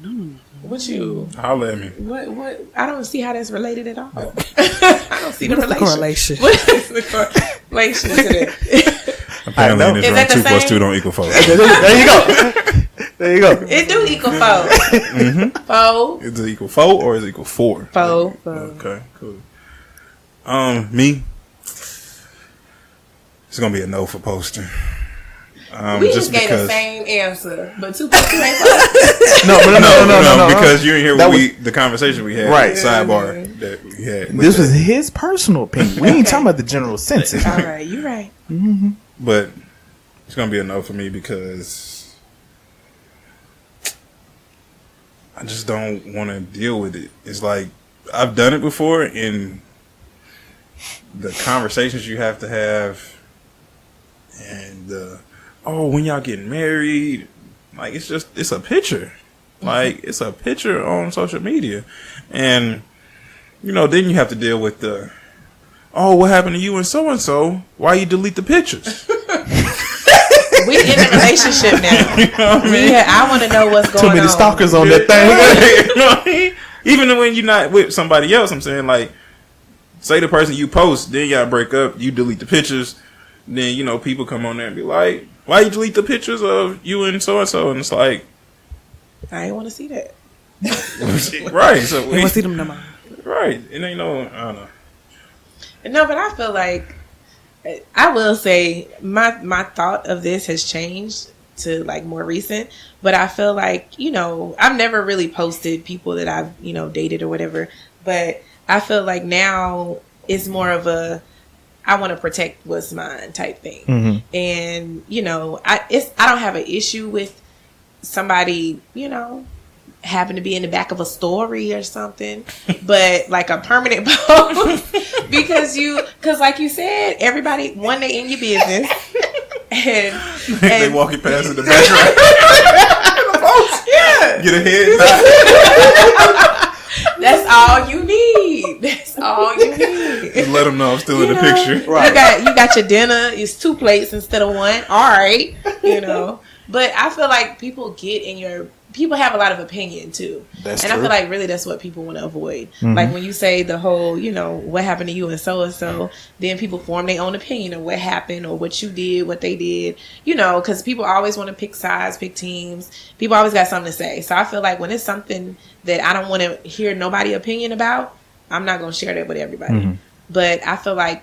No. What you? Holla at me. What? I don't see how that's related at all. I don't see the correlation. What is the correlation to that? Apparently, in this room, 2 plus 2 don't equal 4. There you go. There you go. It do equal 4. Mm-hmm. 4. Is it equal 4 or is it equal 4? 4. Okay, cool. Me, it's gonna be a no for posting. We just gave the same answer, but 2 plus 2 ain't 4. No, because you didn't hear the conversation we had, right? Sidebar that we had. This was his personal opinion. We ain't talking about the general census. All right, you're right. Mm-hmm. But it's gonna be a no for me because I just don't want to deal with it. It's like I've done it before, and the conversations you have to have, and when y'all getting married, like it's a picture, like it's a picture on social media, and then you have to deal with what happened to you and so? Why you delete the pictures? We in a relationship now. You know what I mean? Yeah, I want to know what's going on. Too many stalkers on that thing. You know what I mean? Even when you're not with somebody else, I'm saying, like, say the person you post, then y'all break up, you delete the pictures, then, people come on there and be like, why you delete the pictures of you and so? And it's like, I ain't want to see that. Right. So we want to see them no more. Right. And I don't know. No, but I feel like, I will say my thought of this has changed to like more recent, but I feel like, I've never really posted people that I've, dated or whatever, but I feel like now it's more of a, I want to protect what's mine type thing. Mm-hmm. And, I don't have an issue with somebody, happen to be in the back of a story or something, but like a permanent post because like you said, everybody, one, they in your business and they walking past in the background. Yeah. Get ahead. That's all you need. That's all you need. Just let them know I'm still in the picture. Right. You got your dinner. It's 2 plates instead of 1. All right. But I feel like people have a lot of opinion too. That's true. I feel like really that's what people want to avoid. Mm-hmm. Like when you say the whole, what happened to you and so, then people form their own opinion of what happened or what you did, what they did, because people always want to pick sides, pick teams. People always got something to say. So I feel like when it's something that I don't want to hear nobody's opinion about, I'm not going to share that with everybody. Mm-hmm. But I feel like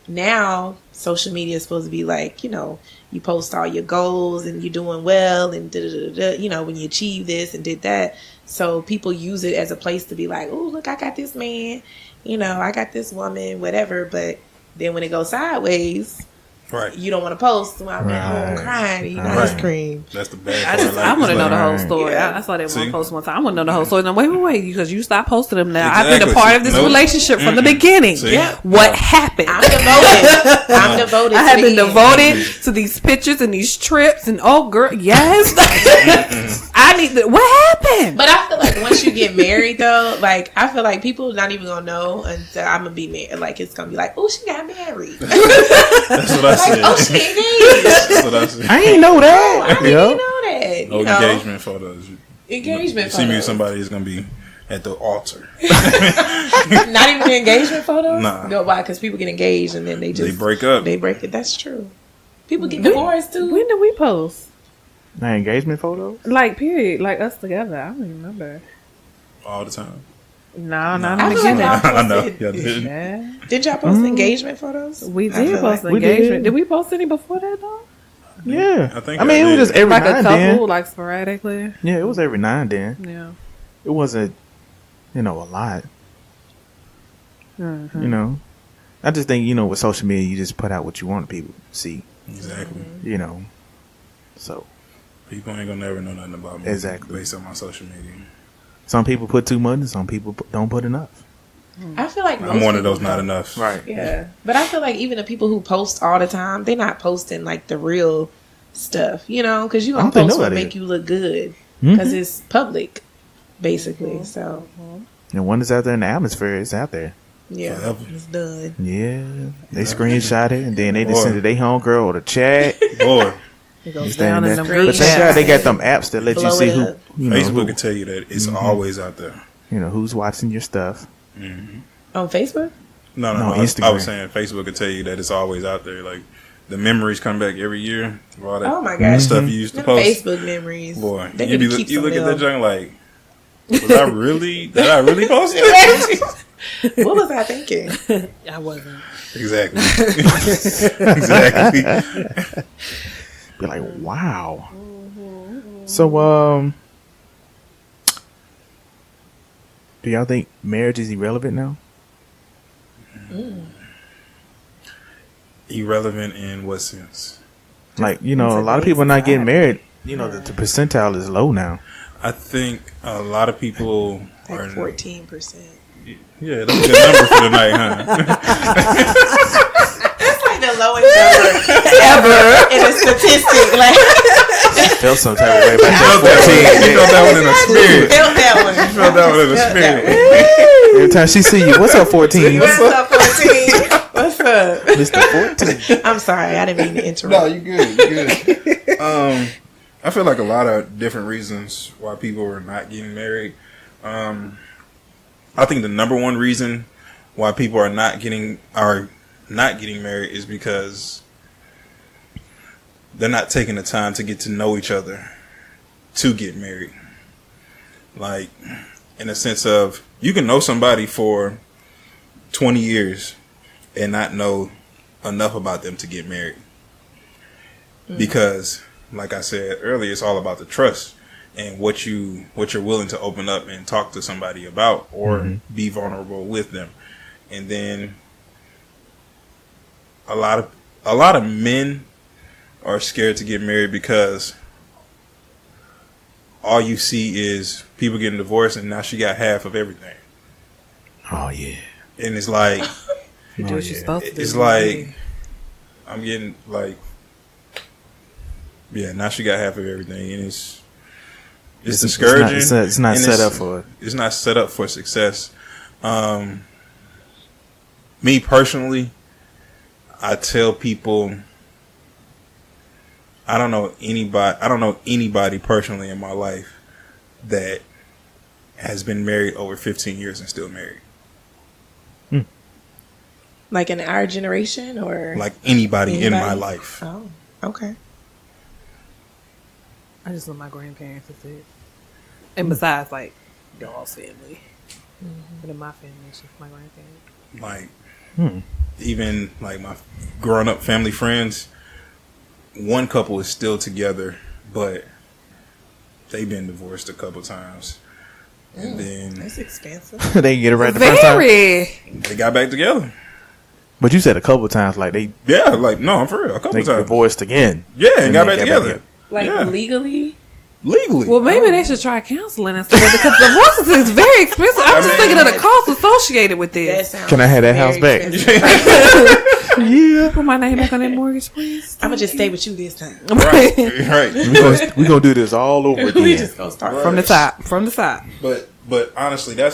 now social media is supposed to be like, you post all your goals and you're doing well and when you achieve this and did that. So people use it as a place to be like, oh, look, I got this man, I got this woman, whatever. But then when it goes sideways, right, you don't want to post. So I'm at home crying, eating ice cream. That's the bad part. I want to know the whole story. Yeah. I saw that one post one time. I want to know the whole story. Now, wait, because you stopped posting them now. Exactly. I've been a part of this relationship from the beginning. Yeah. What happened? I'm devoted. I have been devoted to these pictures and these trips and girl, yes. I need what happened? But I feel like once you get married though, like I feel like people not even gonna know until I'm gonna be married. Like it's gonna be like, oh, she got married. That's what I said. Oh, she engaged. That's what I said. I ain't know that. I didn't know that. Engagement photos. Engagement photos. See me with somebody who's gonna be at the altar. Not even the engagement photos? Nah. No, why? Because people get engaged and then they break up. They break it. That's true. People get divorced too. When did we post? My engagement photos? Like, period. Like, us together. I don't even remember. all the time. No, not I in the feel like beginning. y'all I know. posted. Y'all did. Yeah. Did y'all post engagement photos? We I did feel post like we engagement. did. Did we post any before that, though? Yeah. I think I mean, I it was did. just every Like now a and couple, then. like sporadically. Yeah, it was every now and then. Yeah. It wasn't, a lot. Mm-hmm. You know, I just think, with social media, you just put out what you want people to see. Exactly. So People ain't gonna never know nothing about me. Exactly. Based on my social media. some people put too much, and some people don't put enough. I feel like I'm one of those people not don't. enough. Right. Yeah, but I feel like even the people who post all the time, they're not posting like the real stuff, because you I gonna don't think post what nobody make is. you look good Mhm. because it's public, basically. So And when it's out there in the atmosphere, it's out there. yeah, Forever. it's done. Yeah. They screenshot it, and then they just send it to their homegirl or the chat. Boy, It goes You standing down in there. them group But thank chats. God they got them apps that let you Blow see it who, up. Facebook can tell you that it's always out there. who's watching your stuff. On Facebook? No, No, I Instagram. was saying Facebook can tell you that it's always out there. Like the memories come back every year. Of all that Oh my gosh. stuff you used to Them post. Facebook memories. Boy, They you need to keep you some look of at that them. junk like, was I really? Did I really post it? What was I thinking? I wasn't. Exactly. Exactly. Be like, wow. So, do y'all think marriage is irrelevant now? Irrelevant in what sense? Like, a lot of people not getting married. The percentile is low now. I think a lot of people Like are 14%. Yeah, that's a good number for the night, huh? That's like the lowest number ever in a statistic. Like, Felt some type of way about You felt that one in a spirit. felt that one. You felt that one in a spirit. Every time she see you, what's up, 14? What's up, 14? What's up? Mr. 14. I'm sorry, I didn't mean to interrupt. No, you good. You good. I feel like a lot of different reasons why people are not getting married. I think the number one reason why people are not getting married is because they're not taking the time to get to know each other to get married. Like, in a sense of, you can know somebody for 20 years and not know enough about them to get married. Because, like I said earlier, it's all about the trust and what you're willing to open up and talk to somebody about or be vulnerable with them. And then a lot of men are scared to get married because all you see is people getting divorced and now she got half of everything. Oh, yeah. And it's like, You do what you're supposed to do. it's like, I'm getting like, yeah, now she got half of everything, and it's discouraging. It's not and set up for it. It's not set up for success. Me personally, I tell people, I don't know anybody personally in my life that has been married over 15 years and still married. Like in our generation or? Like anybody in my life. Oh, okay. I just know my grandparents is it. And besides, like, y'all's family. But in my family, it's just my grandparents. Like, even like my grown up family friends, one couple is still together, but they've been divorced a couple times. And then That's expensive. They get it right the first time. Very. they got back together. But you said a couple times, like they Yeah, like, no, I'm for real. A couple times. divorced again. Yeah, and And got they back got back together. Like Yeah. legally? Legally. Well, maybe they should try counseling instead because divorces is very expensive. I'm just thinking of the cost associated with That this. sounds Can I have that very house back? expensive. Yeah. Put my name back on that mortgage, please. I'm gonna just stay with you this time. Right. Right. We gonna do this all over We again. just gonna start From the top. From the top. But honestly, I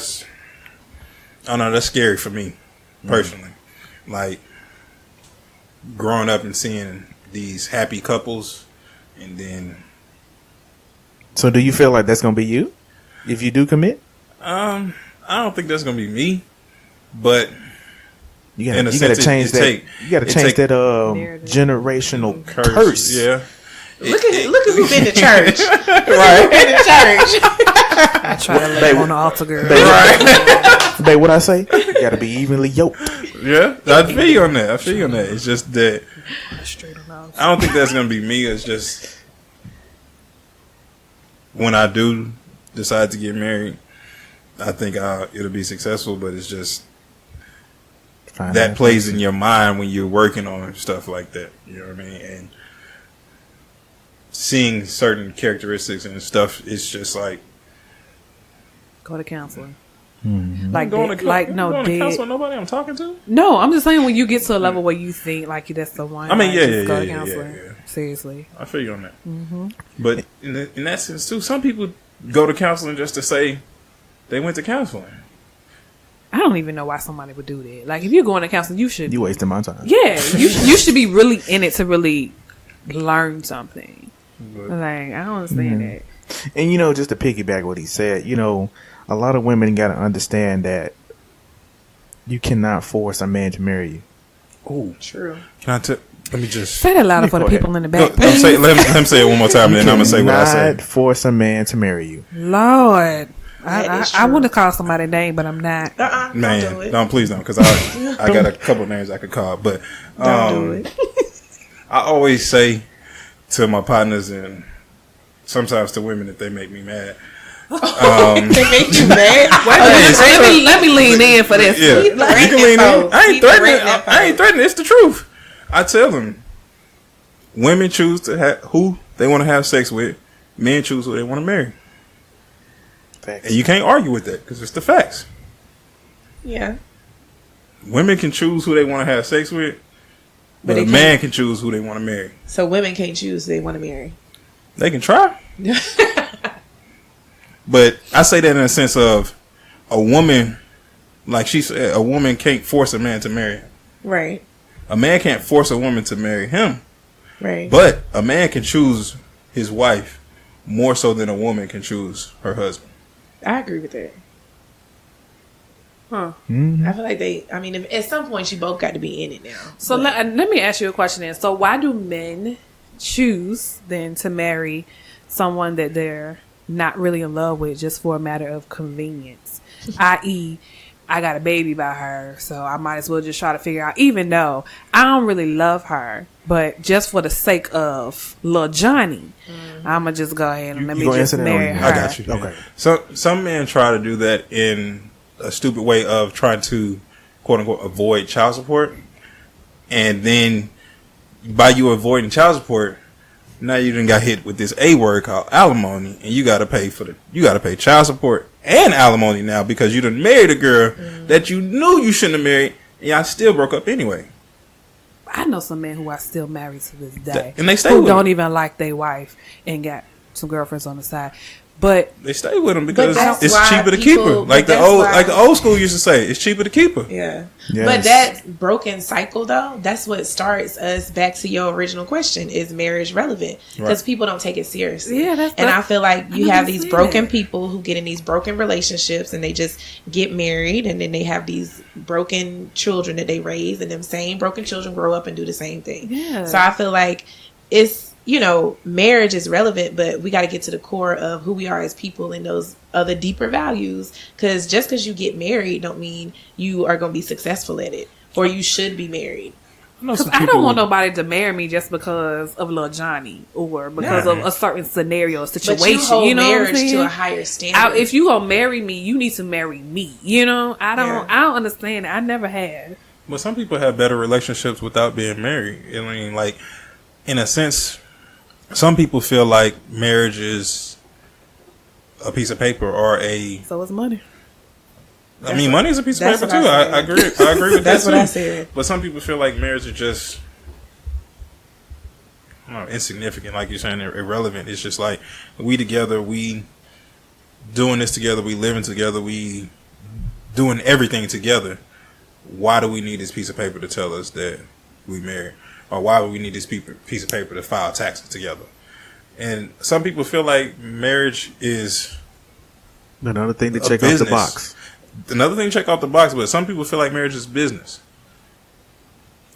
don't know, that's scary for me, personally. Like, growing up and seeing these happy couples, and then So do you feel like that's gonna be you if you do commit? I don't think that's gonna be me, but You in gotta, a you gotta sense, change it that. take- You gotta it change take that generational curse. Yeah, Look at who been to church. Right. Been to church. I try to lay on the altar, girl. Right. Babe, what I say? You gotta be evenly yoked. Yeah, I feel you on that. It's just that I don't think that's gonna be me. It's just when I do decide to get married, I think it'll be successful. But it's just that plays in your mind when you're working on stuff like that. You know what I mean? And seeing certain characteristics and stuff, it's just like go to counseling. Mm-hmm. Like, going to counseling. Nobody I'm talking to. No, I'm just saying when you get to a level where you think like that's the one. I mean, go to counseling. Seriously, I feel you on that. Mm-hmm. But in that sense too, some people go to counseling just to say they went to counseling. I don't even know why somebody would do that. Like, if you're going to counseling, you wasting my time. Yeah, you should be really in it to really learn something. But, like, I don't understand that. And just to piggyback what he said, a lot of women got to understand that you cannot force a man to marry you. Oh, true. Let me just say that louder for the people in the back. Let him say it one more time, and then I'm gonna say what I said. Not force a man to marry you. Lord, I want to call somebody name, but I'm not. Man, don't please don't, because I got a couple names I could call, but don't do it. I always say to my partners and sometimes to women if they make me mad. They make you mad. Let me lean in for this. Yeah, you can lean in. I ain't threatening. It's the truth. I tell them, women choose to have who they want to have sex with. Men choose who they want to marry. Facts. And you can't argue with that because it's the facts. Yeah. Women can choose who they want to have sex with, but a man can choose who they want to marry. So women can't choose who they want to marry. They can try. But I say that in a sense of a woman, like she said, a woman can't force a man to marry him. Right. A man can't force a woman to marry him. Right. But a man can choose his wife more so than a woman can choose her husband. I agree with that. Huh. Mm-hmm. I feel like at some point you both got to be in it now. So let me ask you a question then. So why do men choose then to marry someone that they're not really in love with just for a matter of convenience? I.e., I got a baby by her, so I might as well just try to figure out, even though I don't really love her, but just for the sake of little Johnny, I'm going to just go ahead and let me just marry her. I got you. Okay. So some men try to do that in a stupid way of trying to, quote unquote, avoid child support. And then by you avoiding child support, now you done got hit with this A word called alimony, and you got to pay child support and alimony now because you done married a girl that you knew you shouldn't have married, and y'all still broke up anyway. I know some men who are still married to this day, and they stay who with don't them. even like their wife and got some girlfriends on the side. But they stay with them because it's cheaper to keep her. Like the old school used to say, it's cheaper to keep her. Yeah. Yes. But that broken cycle, though, that's what starts us back to your original question: is marriage relevant? Because people don't take it seriously. Yeah, and I feel like you have these broken people who get in these broken relationships, and they just get married, and then they have these broken children that they raise, and them same broken children grow up and do the same thing. Yeah. So I feel like it's, marriage is relevant, but we got to get to the core of who we are as people and those other deeper values. Because just because you get married don't mean you are going to be successful at it, or you should be married. Because I don't want nobody to marry me just because of little Johnny or because of a certain scenario or situation. But you hold know marriage what I'm saying? to a higher standard. If you gonna marry me, you need to marry me. I don't understand it. I never had. But some people have better relationships without being married. I mean, like, in a sense, some people feel like marriage is a piece of paper or So is money. I mean, money is a piece of paper too. I agree. I agree with that. That's too. what I said. But some people feel like marriage is just insignificant, like you're saying, irrelevant. It's just like we together, we doing this together, we living together, we doing everything together. Why do we need this piece of paper to tell us that we married? Or why would we need this piece of paper to file taxes together? And some people feel like marriage is another thing to check off the box. Another thing to check off the box, but some people feel like marriage is business.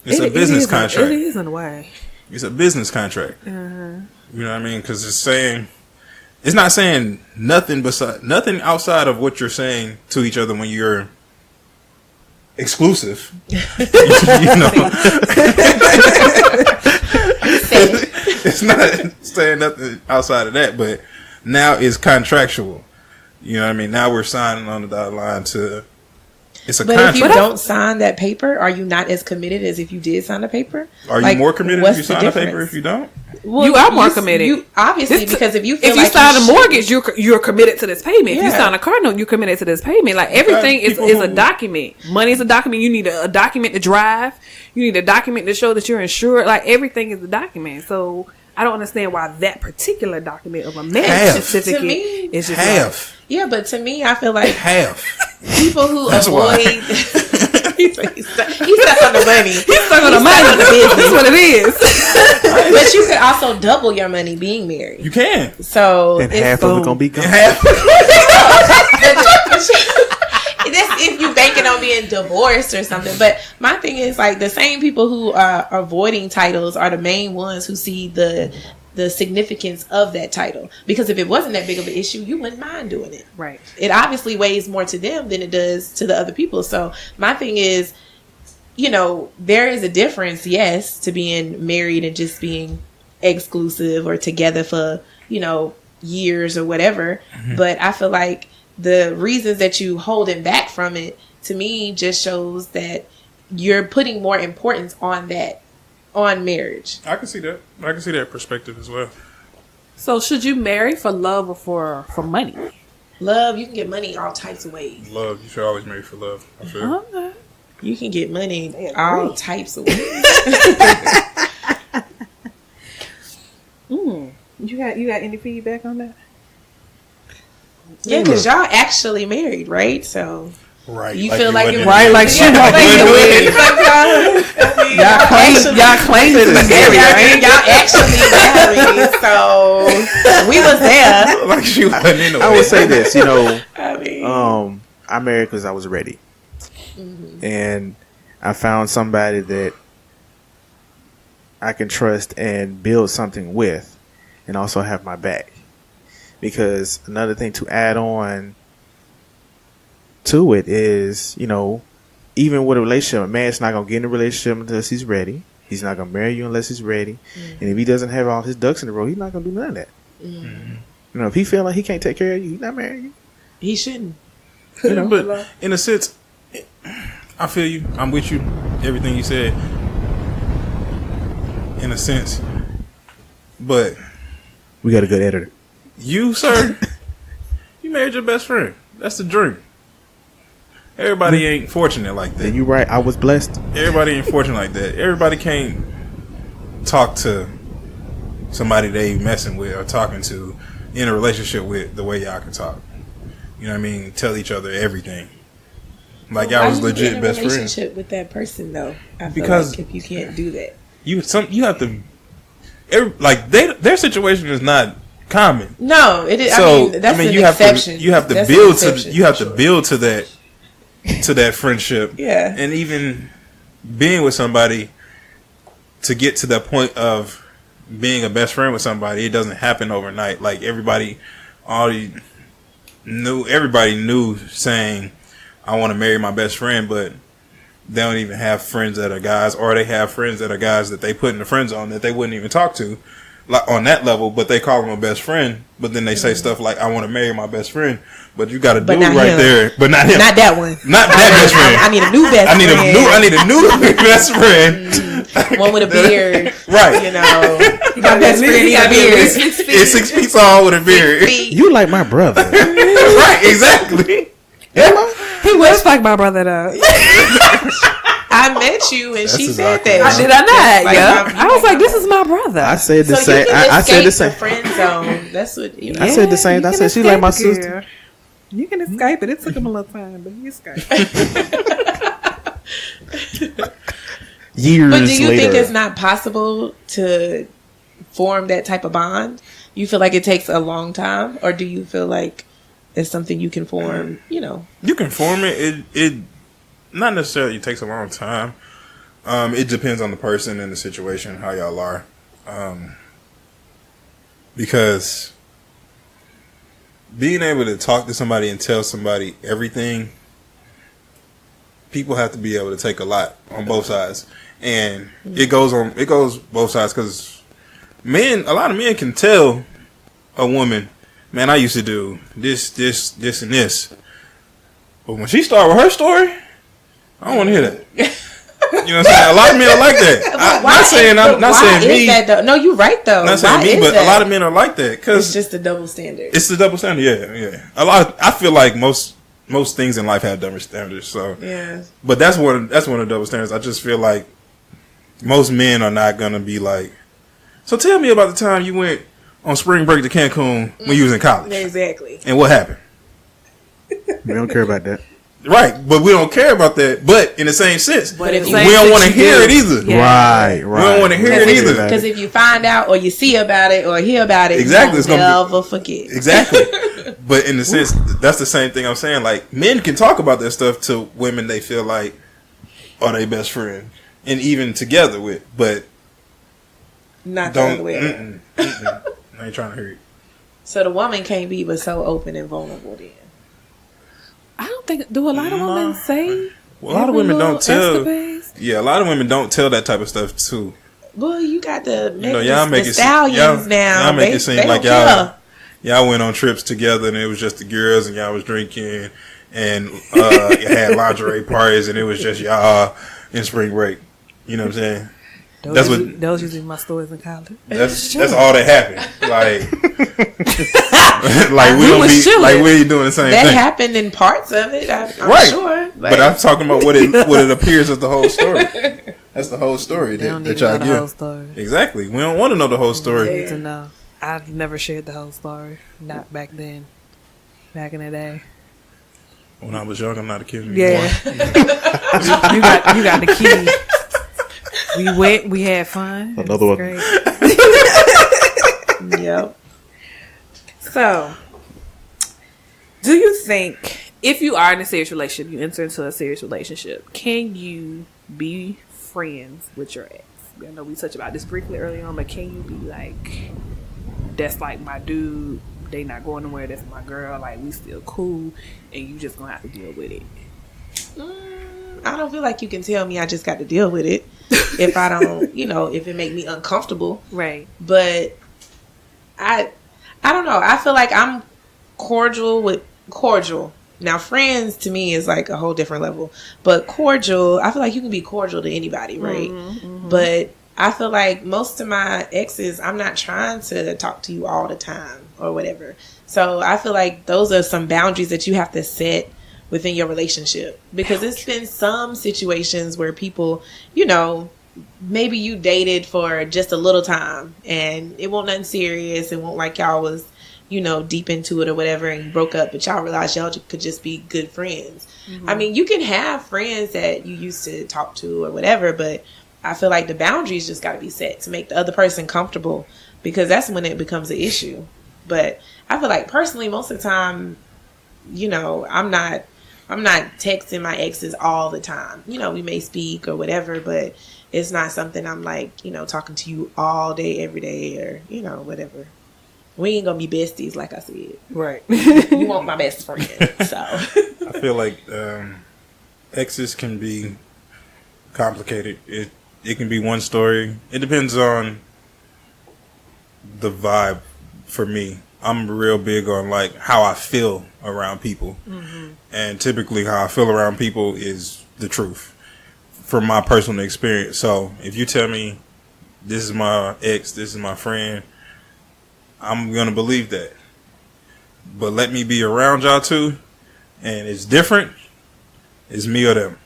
It's a business contract. It is in a way. It's a business contract. You know what I mean? Because it's not saying nothing outside of what you're saying to each other when you're exclusive. You know, it's not saying nothing outside of that, but now it's contractual. You know what I mean? Now we're signing on the dotted line to. It's a contract. If you don't sign that paper, are you not as committed as if you did sign the paper? Are you more committed if you sign the paper if you don't? Well, you are more committed. You obviously, because if you sign a mortgage, you're committed to this payment. If you sign a car note, you're committed to this payment. Like everything is a document. Money is a document. You need a document to drive. You need a document to show that you're insured. Like everything is a document. So I don't understand why that particular document of a marriage certificate is just half. Yeah, but to me, I feel like half. People who avoid he's stuck on the money. He's stuck on the money. On the business. That's what it is. But you could also double your money being married. You can. So and half of it gonna be gone. Half. That's if you banking on being divorced or something. But my thing is like the same people who are avoiding titles are the main ones who see the significance of that title. Because if it wasn't that big of an issue, you wouldn't mind doing it. Right. It obviously weighs more to them than it does to the other people. So my thing is, you know, there is a difference, yes, to being married and just being exclusive or together for, you know, years or whatever. Mm-hmm. But I feel like the reasons that you holding back from it, to me, just shows that you're putting more importance on that. On marriage. I can see that. I can see that perspective as well. So should you marry for love or for money? Love, you can get money all types of ways. Love, you should always marry for love. I feel. Okay. You can get money all types of ways. You got any feedback on that? Yeah, because y'all actually married, right? So right, you feel like you're right, like she won't be y'all claim to be married, right? Y'all actually married, so we was there. Like she wasn't in the way. I would say this, you know, I married because I was ready, and I found somebody that I can trust and build something with, and also have my back. Because another thing to add on to it is, you know, even with a relationship, a man's not going to get in a relationship unless he's ready. He's not going to marry you unless he's ready. And if he doesn't have all his ducks in a row, he's not going to do none of that. You know, if he feel like he can't take care of you, he's not marrying you. He shouldn't. You know? But in a sense, I feel you. I'm with you. Everything you said. In a sense. But we got a good editor. You, sir, you married your best friend. That's the dream. Everybody ain't fortunate like that. And you right, I was blessed. Everybody ain't fortunate like that. Everybody can't talk to somebody they messing with or talking to in a relationship with the way y'all can talk. You know what I mean? Tell each other everything. Like y'all was legit best friends. Relationship with that person though. I feel because like if you can't do that, you have to. Their situation is not common. No, it is. So, that's an you exception. You have to that's build to. You have to build to that friendship. Yeah, and even being with somebody to get to that point of being a best friend with somebody, it doesn't happen overnight. Like everybody knew saying, "I want to marry my best friend," but they don't even have friends that are guys, or they have friends that are guys that they put in the friend zone that they wouldn't even talk to. Like on that level, but they call him a best friend. But then they say stuff like, "I want to marry my best friend," but you got to do it right there. But not him. Not that one. Not that best friend. I need a new best friend. I need a new best friend. One with a beard. Right. You know, my best friend got a beard. It's 6 feet tall with a beard. You like my brother. Right. Exactly. He was like my brother though. I met you and she said that. Did I not? Like, yeah. I was like, "This is my brother." I said the same. I said the same. Friend zone. That's what you know. I said the same. I said she like my sister. You can Skype it. It took him a little time, but you Skype. Years later. But do you think it's not possible to form that type of bond? You feel like it takes a long time, or do you feel like it's something you can form? You know, you can form it. It not necessarily takes a long time. It depends on the person and the situation, how y'all are. Because being able to talk to somebody and tell somebody everything, people have to be able to take a lot on both sides, and it goes both sides, because a lot of men can tell a woman, man, I used to do this, and this, but when she started with her story, I don't want to hear that. You know what I'm saying? A lot of men are like that. I'm not saying me. That, no, you're right though. Not saying me, but a lot of men are like that, because it's just a double standard. It's the double standard. Yeah. I feel like most things in life have double standards. So yeah. But that's one of the double standards. I just feel like most men are not gonna be like, so tell me about the time you went on spring break to Cancun when you was in college. Exactly. And what happened? We don't care about that. Right, but we don't care about that. But in the same sense, but if we don't want to hear it either. Yeah. Right. We don't want to hear it either. Because if you find out or you see about it or hear about it, exactly, you'll never forget. Exactly. But in the sense, that's the same thing I'm saying. Like, men can talk about that stuff to women they feel like are their best friend, and even together with, but not the other way around. I ain't trying to hear it. So the woman can't be but so open and vulnerable then. I don't think. Do a lot of women say? Well, a lot of women don't tell. Escapades? Yeah, a lot of women don't tell that type of stuff too. Well, you got the y'all make it stallions now. Y'all make it seem like y'all went on trips together and it was just the girls and y'all was drinking and you had lingerie parties and it was just y'all in spring break. You know what I'm saying? Those usually my stories in college. That's all that happened. Like we ain't doing the same thing. That happened in parts of it. I'm right. sure. But I'm talking about what it appears as the whole story. That's the whole story that y'all give. Whole story. Exactly. We don't want to know the whole story. I need to know. I've never shared the whole story. Not back then. Back in the day. When I was young, I'm not a kid anymore. Yeah. you got the key. We went. We had fun. Another one. Great. Yep. So, do you think if you are in a serious relationship, you enter into a serious relationship, can you be friends with your ex? I know we touched about this briefly earlier on, but can you be like, that's like my dude, they not going nowhere, that's my girl, like we still cool, and you just gonna have to deal with it? I don't feel like you can tell me I just got to deal with it if I don't, if it make me uncomfortable. Right. But I don't know. I feel like I'm cordial. Now, friends to me is like a whole different level. But cordial, I feel like you can be cordial to anybody, right? Mm-hmm. But I feel like most of my exes, I'm not trying to talk to you all the time or whatever. So I feel like those are some boundaries that you have to set within your relationship. Because it's been some situations where people, maybe you dated for just a little time and it won't nothing serious. It won't like y'all was, deep into it or whatever, and you broke up, but y'all realized y'all could just be good friends. Mm-hmm. I mean, you can have friends that you used to talk to or whatever, but I feel like the boundaries just got to be set to make the other person comfortable, because that's when it becomes an issue. But I feel like personally, most of the time, I'm not texting my exes all the time. We may speak or whatever, but it's not something I'm like, talking to you all day, every day, or, whatever. We ain't gonna be besties, like I said. Right. You want my best friend, so. I feel like exes can be complicated. It can be one story. It depends on the vibe for me. I'm real big on like how I feel around people. Mm-hmm. And typically how I feel around people is the truth from my personal experience. So if you tell me this is my ex, this is my friend, I'm going to believe that. But let me be around y'all too, and it's different. It's me or them.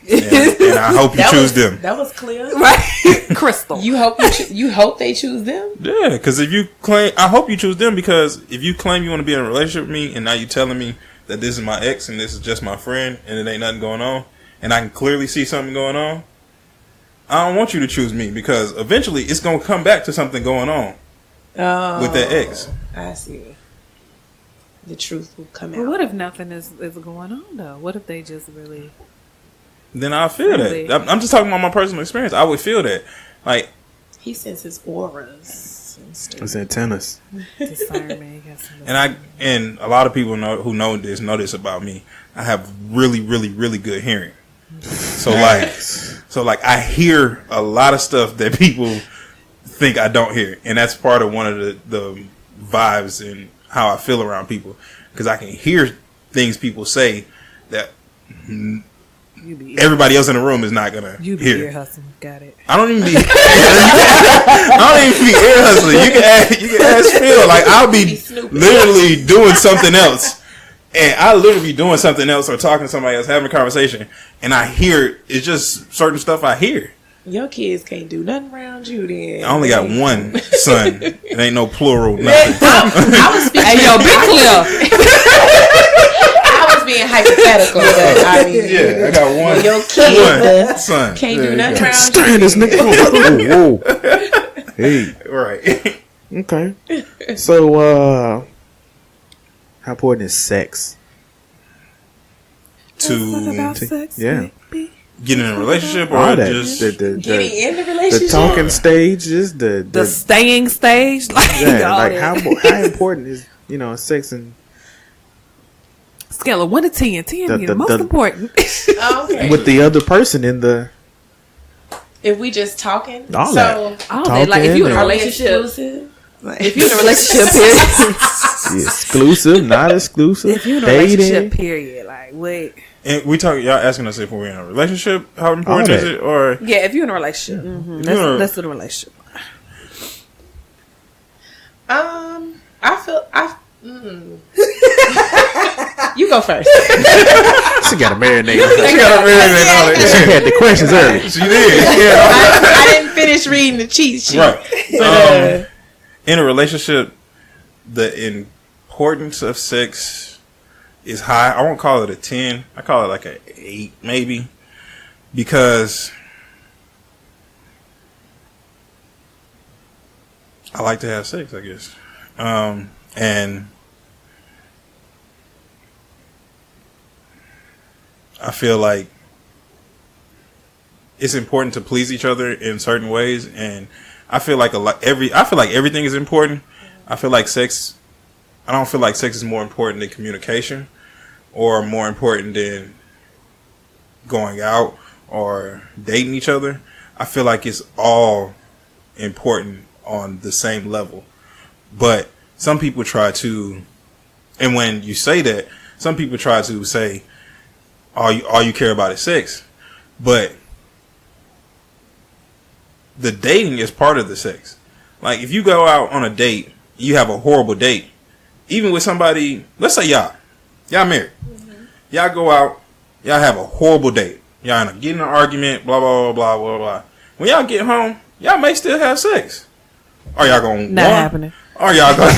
and I hope you choose them. That was clear. Right. Crystal. You hope they choose them? Yeah, because if you claim, I hope you choose them, because if you claim you want to be in a relationship with me and now you telling me that this is my ex and this is just my friend and it ain't nothing going on and I can clearly see something going on, I don't want you to choose me, because eventually it's going to come back to something going on with that ex. I see. The truth will come out. But what if nothing is going on though? What if they just really... Then I feel that. I'm just talking about my personal experience. I would feel that. Like, He senses auras. It's antennas. Discernment. And a lot of people who know this about me. I have really, really, really good hearing. So like I hear a lot of stuff that people think I don't hear, and that's part of one of the vibes and how I feel around people, because I can hear things people say that everybody else in the room is not gonna you be hear. ear hustling. Got it. I don't even be ear hustling. You can ask Phil. Like I'll be literally doing something else. And I literally be doing something else or talking to somebody else, having a conversation, and I hear, it's just certain stuff I hear. Your kids can't do nothing around you then. I only got one son. It ain't no plural, nothing. I was speaking. Hey, yo, be clear. I was being hypothetical, but I mean, Yeah, I got one. Your kids One son. can't do nothing around Stand this nigga. Whoa. Hey. Right. Okay. So, how important is sex? To Sex, yeah. baby. get in a relationship or All that. just... getting in the the relationship. talking stages, The staying stage, like, yeah, all like that. how important is sex and Scale of 1 to 10. 10 being the most important. Oh, okay. with the other person in the If we just talking, all so that All that. Like, if you in a are we relationship, exclusive? if you in a relationship, period. exclusive, not exclusive, If you in a dating. relationship, period. Like, wait. And y'all asking us if we're in a relationship, how important All is that. it? Or Yeah, if you're in a relationship. Mm-hmm. Let's do the relationship. You go first. She got a marinade. She had the questions early. She did. Yeah. I didn't finish reading the cheat sheet. Right. But, In a relationship, the importance of sex is high. I won't call it a 10. I call it like a 8, maybe. Because I like to have sex, I guess. And I feel like it's important to please each other in certain ways, and I feel like everything is important. I feel like sex. I don't feel like sex is more important than communication, or more important than going out or dating each other. I feel like it's all important on the same level, but some people try to, and when you say that, some people try to say, all you care about is sex, but the dating is part of the sex. Like, if you go out on a date, you have a horrible date, even with somebody, let's say y'all married, y'all go out, y'all have a horrible date, y'all end up getting in an argument, blah blah blah blah blah. When y'all get home, y'all may still have sex. Are y'all gonna Not happening. Are y'all gonna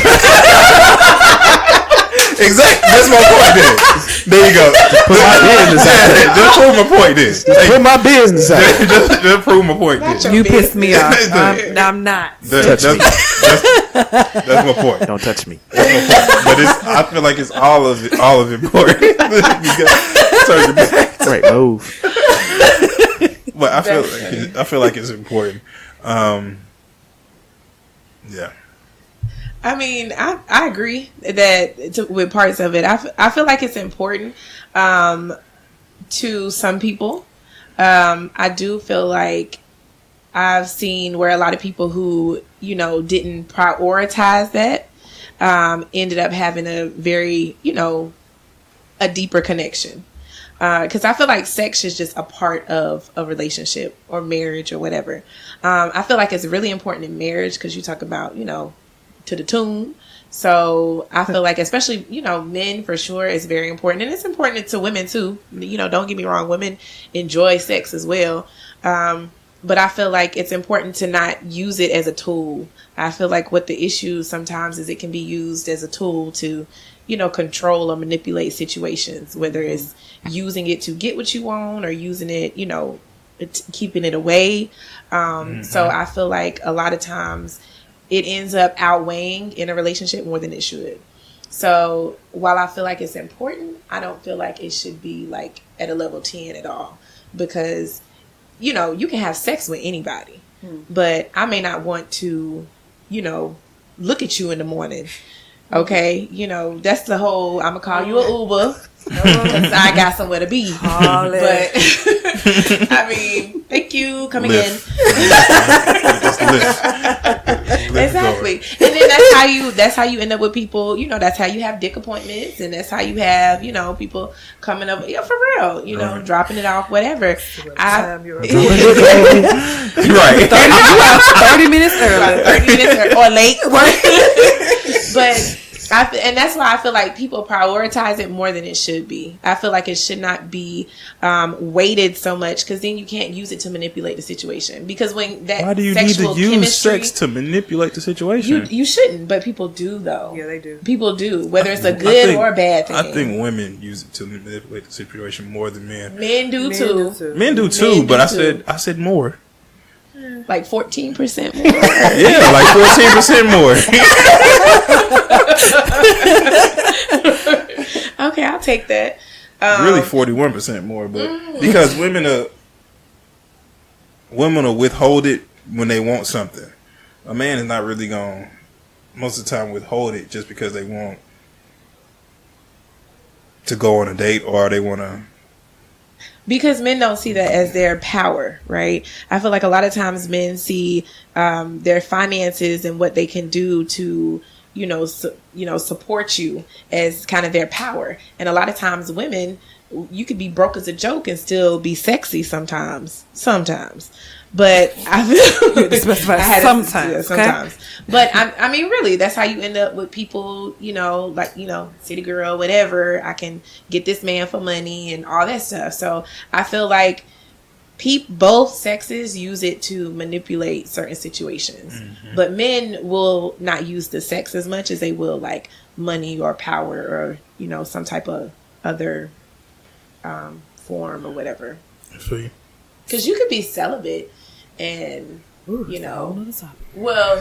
Exactly. That's my point then. There you go. Put my business out there. Just prove my point then. Put my business out there. Just prove my point then. You pissed me off. I'm not. That's my point. Don't touch me. But I feel like it's all of important. You gotta turn your back. Right, move. But I feel like it's important. Yeah. I mean, I agree that with parts of it. I feel like it's important to some people. I do feel like I've seen where a lot of people who, didn't prioritize that ended up having a very, a deeper connection. Because I feel like sex is just a part of a relationship or marriage or whatever. I feel like it's really important in marriage because you talk about, to the tune. So I feel like, especially, men for sure is very important. And it's important to women too. Don't get me wrong. Women enjoy sex as well. But I feel like it's important to not use it as a tool. I feel like what the issue sometimes is it can be used as a tool to, control or manipulate situations, whether it's using it to get what you want or using it, keeping it away. So I feel like a lot of times it ends up outweighing in a relationship more than it should. So while I feel like it's important, I don't feel like it should be like at a level 10 at all, because, you can have sex with anybody. but I may not want to, look at you in the morning. Okay, that's the whole. I'm gonna call you an Uber because I got somewhere to be. But I mean, thank you coming in. Exactly, and then that's how you end up with people. That's how you have dick appointments, and that's how you have people coming up. Yeah, for real. Dropping it off, whatever. You're right. 30 minutes early, or late. But and that's why I feel like people prioritize it more than it should be. I feel like it should not be weighted so much, because then you can't use it to manipulate the situation. Because when that why do you need to use sex to manipulate the situation? You shouldn't, but people do though. Yeah, they do. People do, whether it's a good or a bad thing. I think women use it to manipulate the situation more than men. Men do too. Men do too, but I said more. Like 14% more. Yeah, like 14% more. Okay, I'll take that. Really 41% more, but because women will withhold it when they want something. A man is not really going to most of the time withhold it just because they want to go on a date or they want to. Because men don't see that as their power, right? I feel like a lot of times men see their finances and what they can do to, support you as kind of their power. And a lot of times women, you could be broke as a joke and still be sexy sometimes. But I feel sometimes. Okay? But I mean, really, that's how you end up with people, city girl, whatever. I can get this man for money and all that stuff. So I feel like both sexes use it to manipulate certain situations. Mm-hmm. But men will not use the sex as much as they will like money or power or, some type of other form or whatever. Because you could be celibate and well,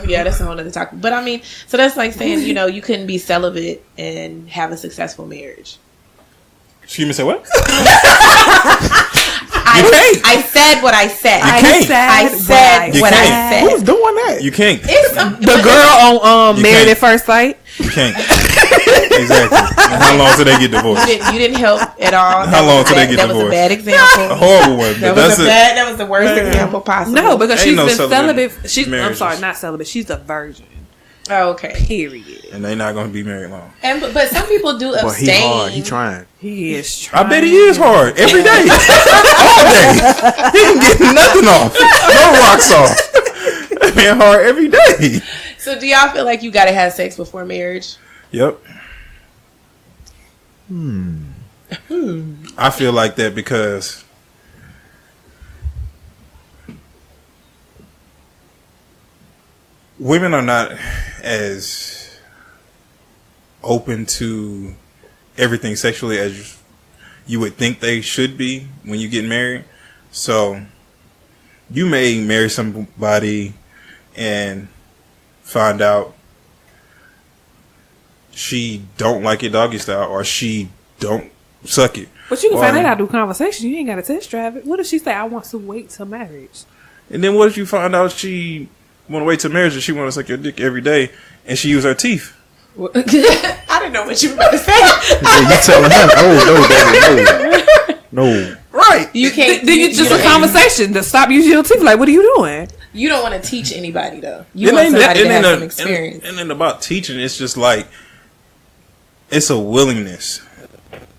yeah, that's a whole other topic. But I mean, so that's like saying, you couldn't be celibate and have a successful marriage. Excuse me, say what? I said what I said. I said what I said. Who's doing that? You can't. The girl on Married at First Sight. You can't. Exactly. And how long till they get divorced? You didn't help at all. How long till they get divorced? That was a bad example. A horrible one. That was the worst example possible. No, because she's been celibate. I'm sorry, not celibate. She's a virgin. Oh, okay. Period. And they're not going to be married long. But some people do abstain. But he hard. He trying. He is trying. I bet he is hard every day, all day. He can get nothing off. No rocks off. That man hard every day. So do y'all feel like you got to have sex before marriage? Yep. I feel like that because women are not as open to everything sexually as you would think they should be when you get married. So you may marry somebody and find out she don't like it doggy style or she don't suck it. But you can find that out through conversation. You ain't got to test drive it. What if she say, I want to wait till marriage? And then what if you find out she want to wait till marriage and she want to suck your dick every day and she use her teeth? I didn't know what you were about to say. You telling her, oh, no, baby, no. Right. You can't. Then you just a conversation to stop using your teeth. Like, what are you doing? You don't want to teach anybody, though. You want somebody to have some experience. And then about teaching, it's just like, it's a willingness.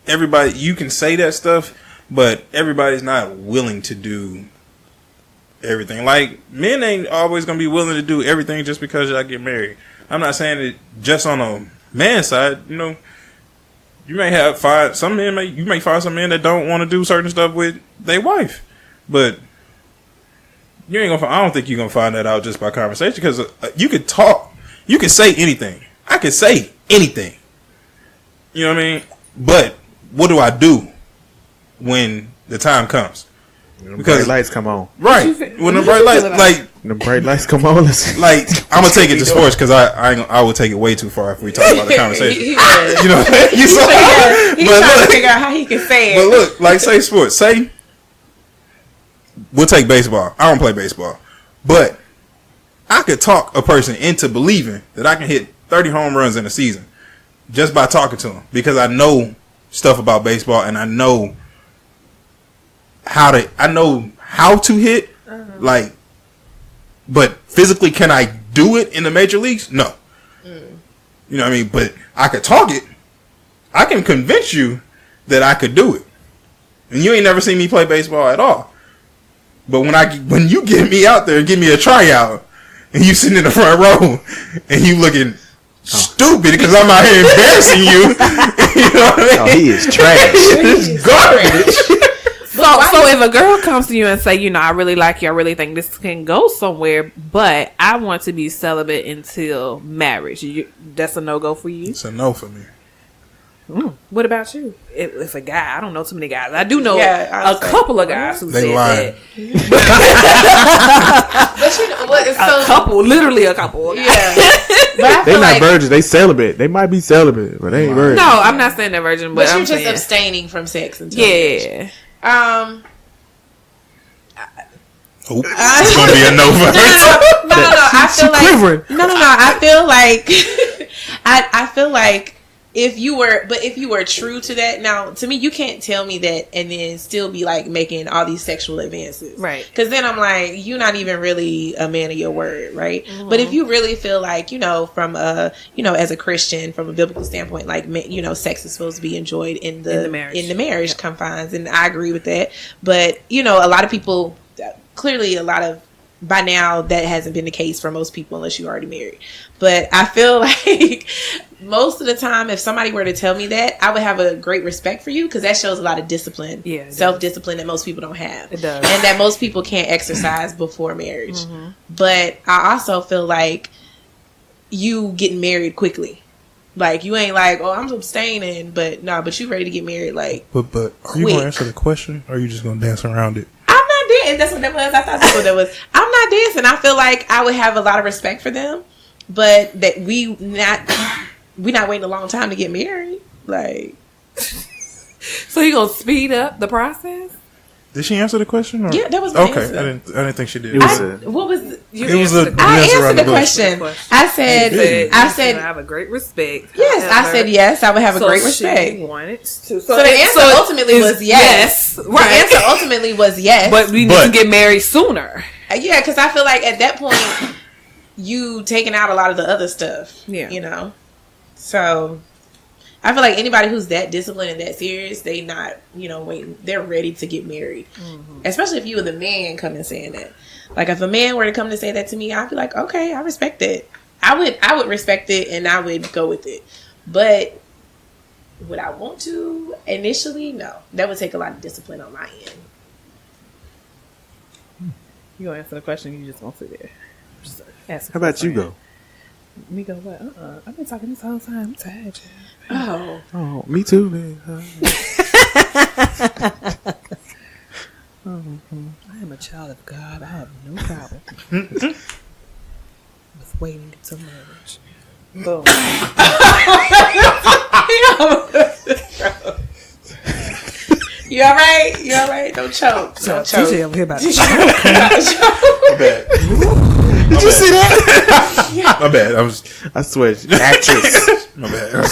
Everybody, you can say that stuff, but everybody's not willing to do everything. Like, men ain't always going to be willing to do everything just because y'all get married. I'm not saying it just on a man's side. You may find some men that don't want to do certain stuff with their wife, but you ain't gonna. I don't think you're gonna find that out just by conversation, because you could talk, you can say anything. I can say anything. You know what I mean? But what do I do when the time comes? When the bright lights come on. Right. When the bright lights, like the bright lights come on. Like, I'm gonna take it to sports because I would take it way too far if we talk about the conversation. You know, he's trying to figure out how he can say it. But look, like, say sports. Say we'll take baseball. I don't play baseball, But I could talk a person into believing that I can hit 30 home runs in a season just by talking to them, because I know stuff about baseball and I know how to hit. Like, but physically, can I do it in the major leagues? No. You know what I mean? But I could talk it. I can convince you that I could do it. And you ain't never seen me play baseball at all. But when you get me out there and give me a tryout, and you sitting in the front row, and you looking stupid because I'm out here embarrassing you. You know what I mean? Oh, he is trash. It's garbage. So if a girl comes to you and say, I really like you, I really think this can go somewhere, but I want to be celibate until marriage, that's a no-go for you? It's a no for me. What about you? If a guy, I don't know too many guys. I do know a couple of guys who said lying. that. But you know what? A couple, literally a couple. Yeah. But They not virgins. They celibate. They might be celibate, but they ain't virgins. No, I'm not saying they're virgin, but you're I'm just saying abstaining from sex until marriage. It's gonna be a no for her. No. I feel like quivering. no. I feel like I feel like if you were true to that, now to me you can't tell me that and then still be like making all these sexual advances, right? Because then I'm like, you're not even really a man of your word, right? But if you really feel like from as a Christian, from a biblical standpoint, like sex is supposed to be enjoyed in the marriage confines, and I agree with that. But a lot of people, clearly by now that hasn't been the case for most people unless you're already married. But I feel like most of the time, if somebody were to tell me that, I would have a great respect for you, because that shows a lot of discipline, self-discipline that most people don't have. It does. And that most people can't exercise before marriage. But I also feel like you getting married quickly. Like, you ain't like, I'm abstaining, but you ready to get married, like, But are you going to answer the question, or are you just going to dance around it? I'm not dancing. That's what that was. I thought that's what that was. I'm not dancing. I feel like I would have a lot of respect for them, but that we not waiting a long time to get married. Like, so you gonna speed up the process? Did she answer the question? Or? Yeah, that was my answer. I didn't think she did. I answered the question. I said I have a great respect. Yes, I said yes. I would have a great respect. Wanted to. So the answer ultimately was yes. Right. The answer ultimately was yes. But we need to get married sooner. Yeah, because I feel like at that point you taking out a lot of the other stuff. Yeah. So I feel like anybody who's that disciplined and that serious, they not, waiting. They're ready to get married. Especially if you were the man coming saying that. Like, if a man were to come to say that to me, I'd be like, okay, I respect it. I would respect it, and I would go with it. But would I want to initially? No. That would take a lot of discipline on my end. You gonna answer the question? You just gonna sit there. How about you go? Me go what? I've been talking this whole time. I'm tired. Oh, me too, man. I am a child of God. I have no problem with waiting until marriage. Boom. You all right? You all right? Don't choke. Don't choke. TJ over here about to choke. My bad. Did you see that? My bad. I swear, actress. My bad.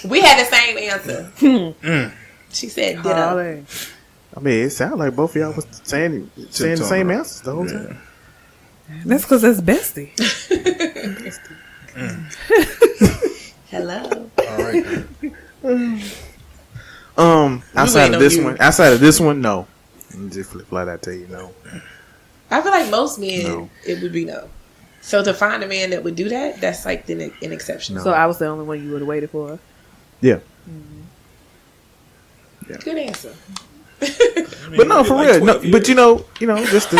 We had the same answer. She said ditto. I mean, it sounded like both of y'all was saying the same answers the whole time. That's because that's bestie. Hello. All right. Outside of this one, no. Let me just flip like that. Tell you no. I feel like most men, it would be no. So to find a man that would do that, that's like an exception. No. So I was the only one you would have waited for. Yeah. Yeah. Good answer. But no, for real. No, but just to.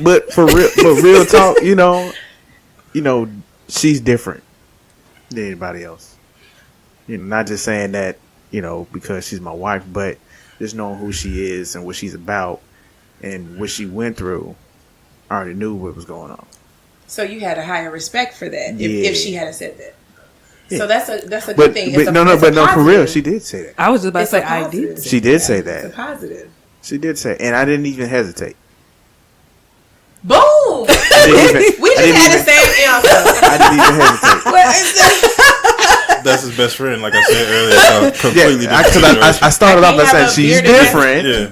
But for real talk, she's different than anybody else. Not just saying that, because she's my wife, but just knowing who she is and what she's about and what she went through. I already knew what was going on. So you had a higher respect for that if she hadn't said that. So that's a good thing. But no, for real, she did say that. I was just about to say I did. She did say that. It's a positive. She did say, and I didn't even hesitate. Boom! We just had the same answer. I didn't even hesitate. That's his best friend, like I said earlier. So completely I started off by saying she's different. Yeah.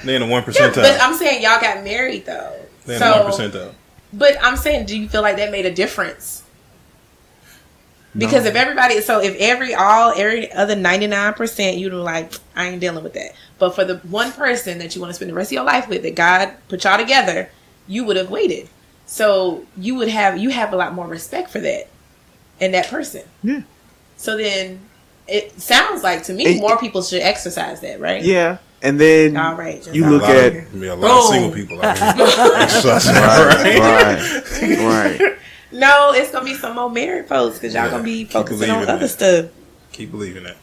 They in the 1% yeah, but I'm saying y'all got married though. They in the 1% though. But I'm saying, do you feel like that made a difference? Because if every other 99%, you'd be like, I ain't dealing with that. But for the one person that you want to spend the rest of your life with, that God put y'all together, you would have waited. So you have a lot more respect for that and that person. Yeah. So then it sounds like to me more people should exercise that, right? Yeah. And then all right, you look at a lot of single people out here. right. No, it's gonna be some more married folks because y'all gonna be focusing on other stuff. Keep believing that.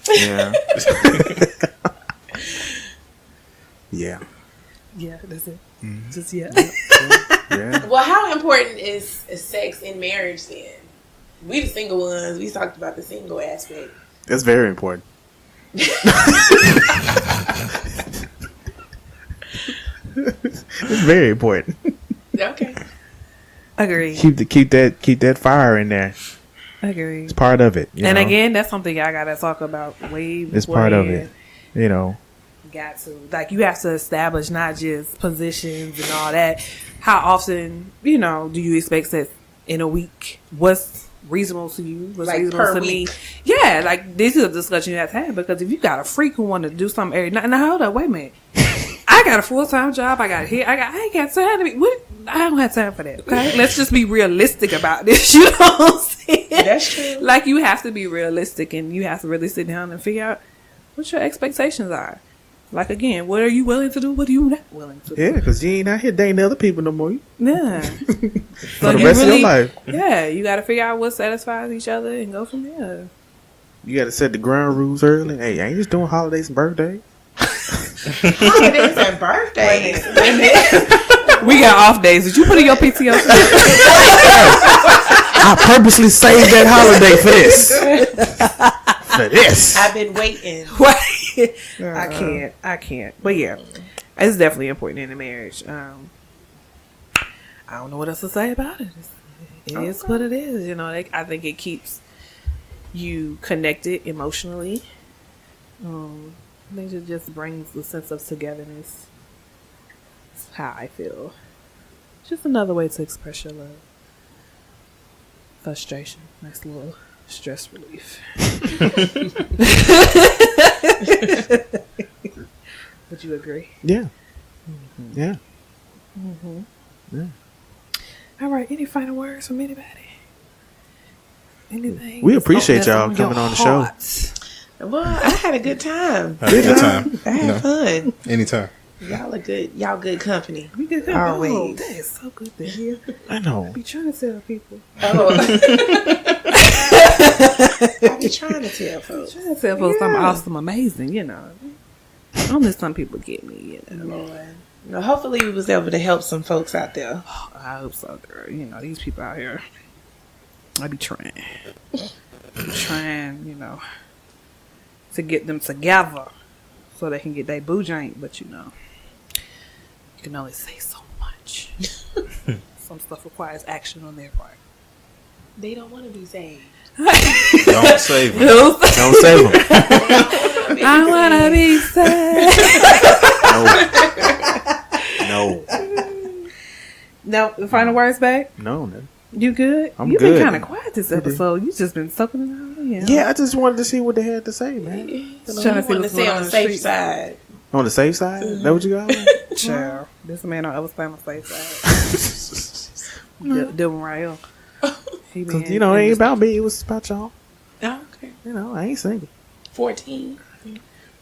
Yeah. Yeah, that's it. Mm-hmm. Just yeah. Well, how important is sex in marriage then? We the single ones. We talked about the single aspect. That's very important. It's very important. Okay. Agree. Keep that fire in there. Agree. It's part of it. And again, that's something y'all gotta talk about way before. It's part of it. Got to. Like, you have to establish not just positions and all that. How often, do you expect sex in a week? What's reasonable to you? What's like reasonable per to week. me? Yeah, like, this is a discussion you have to have, because if you got a freak who want to do something every night, now hold up, wait a minute. I got a full-time job. I ain't got time to be. I don't have time for that. Okay, let's just be realistic about this. You know what I'm saying? That's true. Like, you have to be realistic, and you have to really sit down and figure out what your expectations are. Like, again, what are you willing to do? What are you not willing to do? Yeah, because you ain't out here dating other people no more. Yeah. For the rest of your life. Yeah, you got to figure out what satisfies each other and go from there. You got to set the ground rules early. Hey, I ain't just doing holidays and birthdays. Holidays and birthdays. We got off days. Did you put in your PTO? I purposely saved that holiday for this. For this. I've been waiting. I can't. But yeah, it's definitely important in a marriage. I don't know what else to say about it. It is what it is. I think it keeps you connected emotionally. I think it just brings the sense of togetherness. That's how I feel. Just another way to express your love. Frustration. Nice little stress relief. Would you agree? Yeah. Mm-hmm. Yeah. Mm-hmm. Yeah. All right. Any final words from anybody? Anything? We appreciate y'all coming on the show. Well, I had a good time. Had a good time. I had fun. Anytime. Y'all are good. Y'all good company. We good. Always. Oh, that is so good to hear. I know. I be trying to tell people. I be trying to tell folks. I'm awesome, amazing, Only some people get me, Lord. No, hopefully we was able to help some folks out there. Oh, I hope so, girl. These people out here, I be trying, to get them together so they can get their boo joint, but you can only say so much. Some stuff requires action on their part. They don't want to be saved. Don't save them. Don't save them. I want to be saved. No. The final words back? No. You good? You've been kind of quiet this episode. You just been soaking it all in. Yeah, I just wanted to see what they had to say, man. Trying to stay on the safe side. On the safe side? Is that what you got? Child. This man don't ever stay on the safe side. Doing right here. Because, it ain't about me. It was about y'all. Oh, okay. I ain't single. 14%.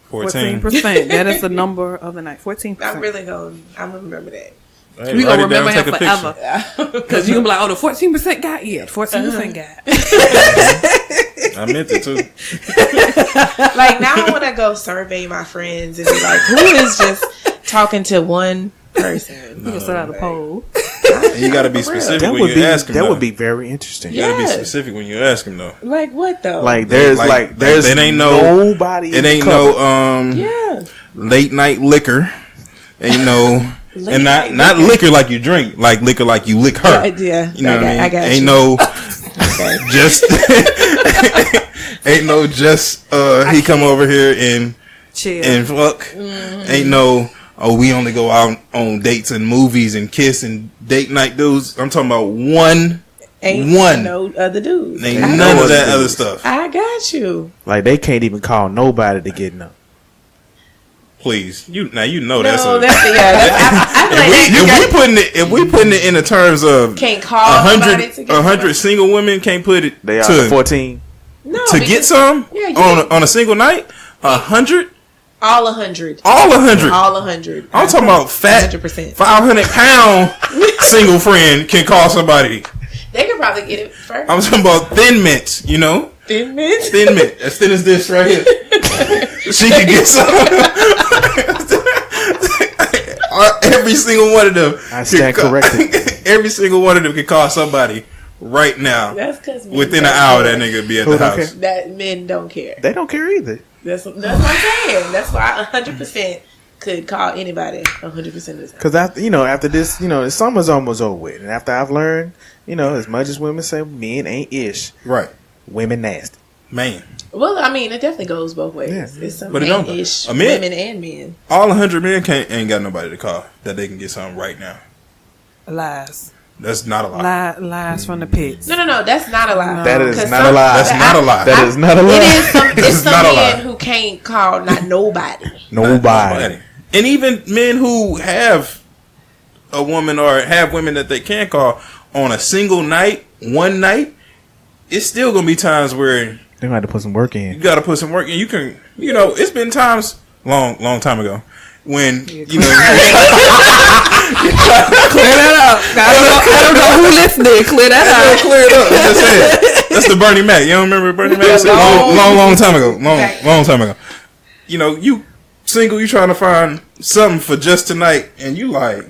14%. That is the number of the night. 14%. I'm going to remember that. Hey, we gonna remember him forever. Because you gonna be like, the 14% got 14% got. I meant it too. Like, now I want to go survey my friends and be like, who is just talking to one person? You can set out a poll. And you got to be specific when you ask him. That would be very interesting. You got to be specific when you ask him, though. Like what though? Like there's it ain't nobody. It ain't no late night liquor. Ain't no. And not liquor like you drink, like liquor like you lick her. Yeah, you know what I mean. I got ain't you. no just ain't no just he come over here and chill and fuck. Ain't no we only go out on dates and movies and kiss and date night dudes. I'm talking about one. No other dudes. Ain't none of that other stuff. I got you. Like they can't even call nobody to get no. Please, you know if we putting it in the terms of can't call 100 single women can't put it. They are 14 to get some on a single night. 100, all 100. I'm talking about fat 500-pound single friend can call somebody. They could probably get it first. I'm talking about thin mints, you know. Thin mint, as thin as this right here. She can get some. Every single one of them. I stand corrected. Every single one of them can call somebody right now. That's because within an hour that nigga be at the house. That men don't care. They don't care either. That's what I'm saying. That's why 100% could call anybody 100% of the time. Because after this, the summer's almost over with, and after I've learned, as much as women say men ain't ish, right? Women nasty, man. Well, I mean, it definitely goes both ways. Yeah. It's some man-ish women and men. All 100 men ain't got nobody to call that they can get something right now. Lies. That's not a lie. Lies from the pits. No, that's not a lie. That is not a lie. That's not a lie. That is not a lie. It's some men who can't call not nobody. Nobody. And even men who have a woman or have women that they can call on a single night, one night, it's still gonna be times where they got to put some work in. You got to put some work in. You can, it's been times long time ago when clear that up. I don't know who listening. Clear that up. Clear it up. Just said. That's the Bernie Mac. You don't remember Bernie Mac? Long time ago. Long time ago. You single. You trying to find something for just tonight, and you like.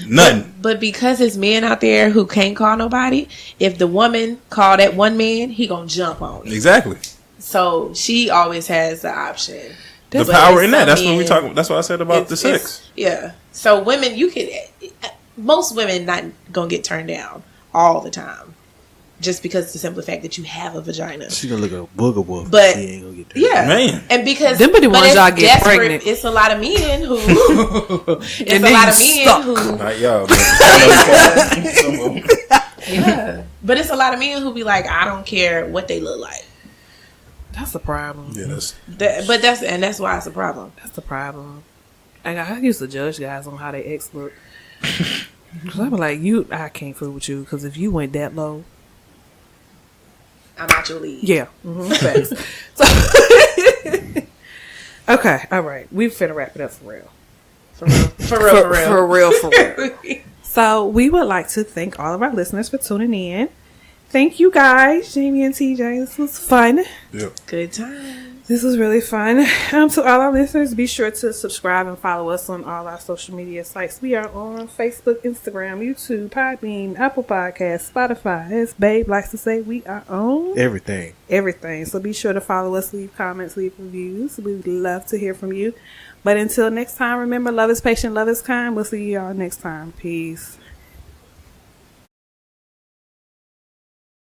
Nothing. But because it's men out there who can't call nobody, if the woman call that one man, he gonna jump on it. Exactly. So she always has the option. The power in that. That's what we talk. That's what I said about the sex. Yeah. So women, most women not gonna get turned down all the time, just because the simple fact that you have a vagina. She gonna look at a booger wolf, but she ain't gonna get turned down. Man. And because them be the ones y'all get pregnant. It's a lot of men who. It's a lot of men who. Not y'all. Yeah, but it's a lot of men who be like, I don't care what they look like. That's the problem. Yeah, that's why it's a problem. That's the problem. I used to judge guys on how they ex look. Cause I be like, I can't fool with you because if you went that low, I'm out your league. Yeah. Mm-hmm. Okay. All right. We finna wrap it up for real. For real. So we would like to thank all of our listeners for tuning in. Thank you guys, Jamie and TJ. This was fun. Yep. Good time. This was really fun. To all our listeners, be sure to subscribe and follow us on all our social media sites. We are on Facebook, Instagram, YouTube, Podbean, Apple Podcasts, Spotify. As Babe likes to say, we are on everything. So be sure to follow us, leave comments, leave reviews. We would love to hear from you. But until next time, remember, love is patient, love is kind. We'll see you all next time. Peace.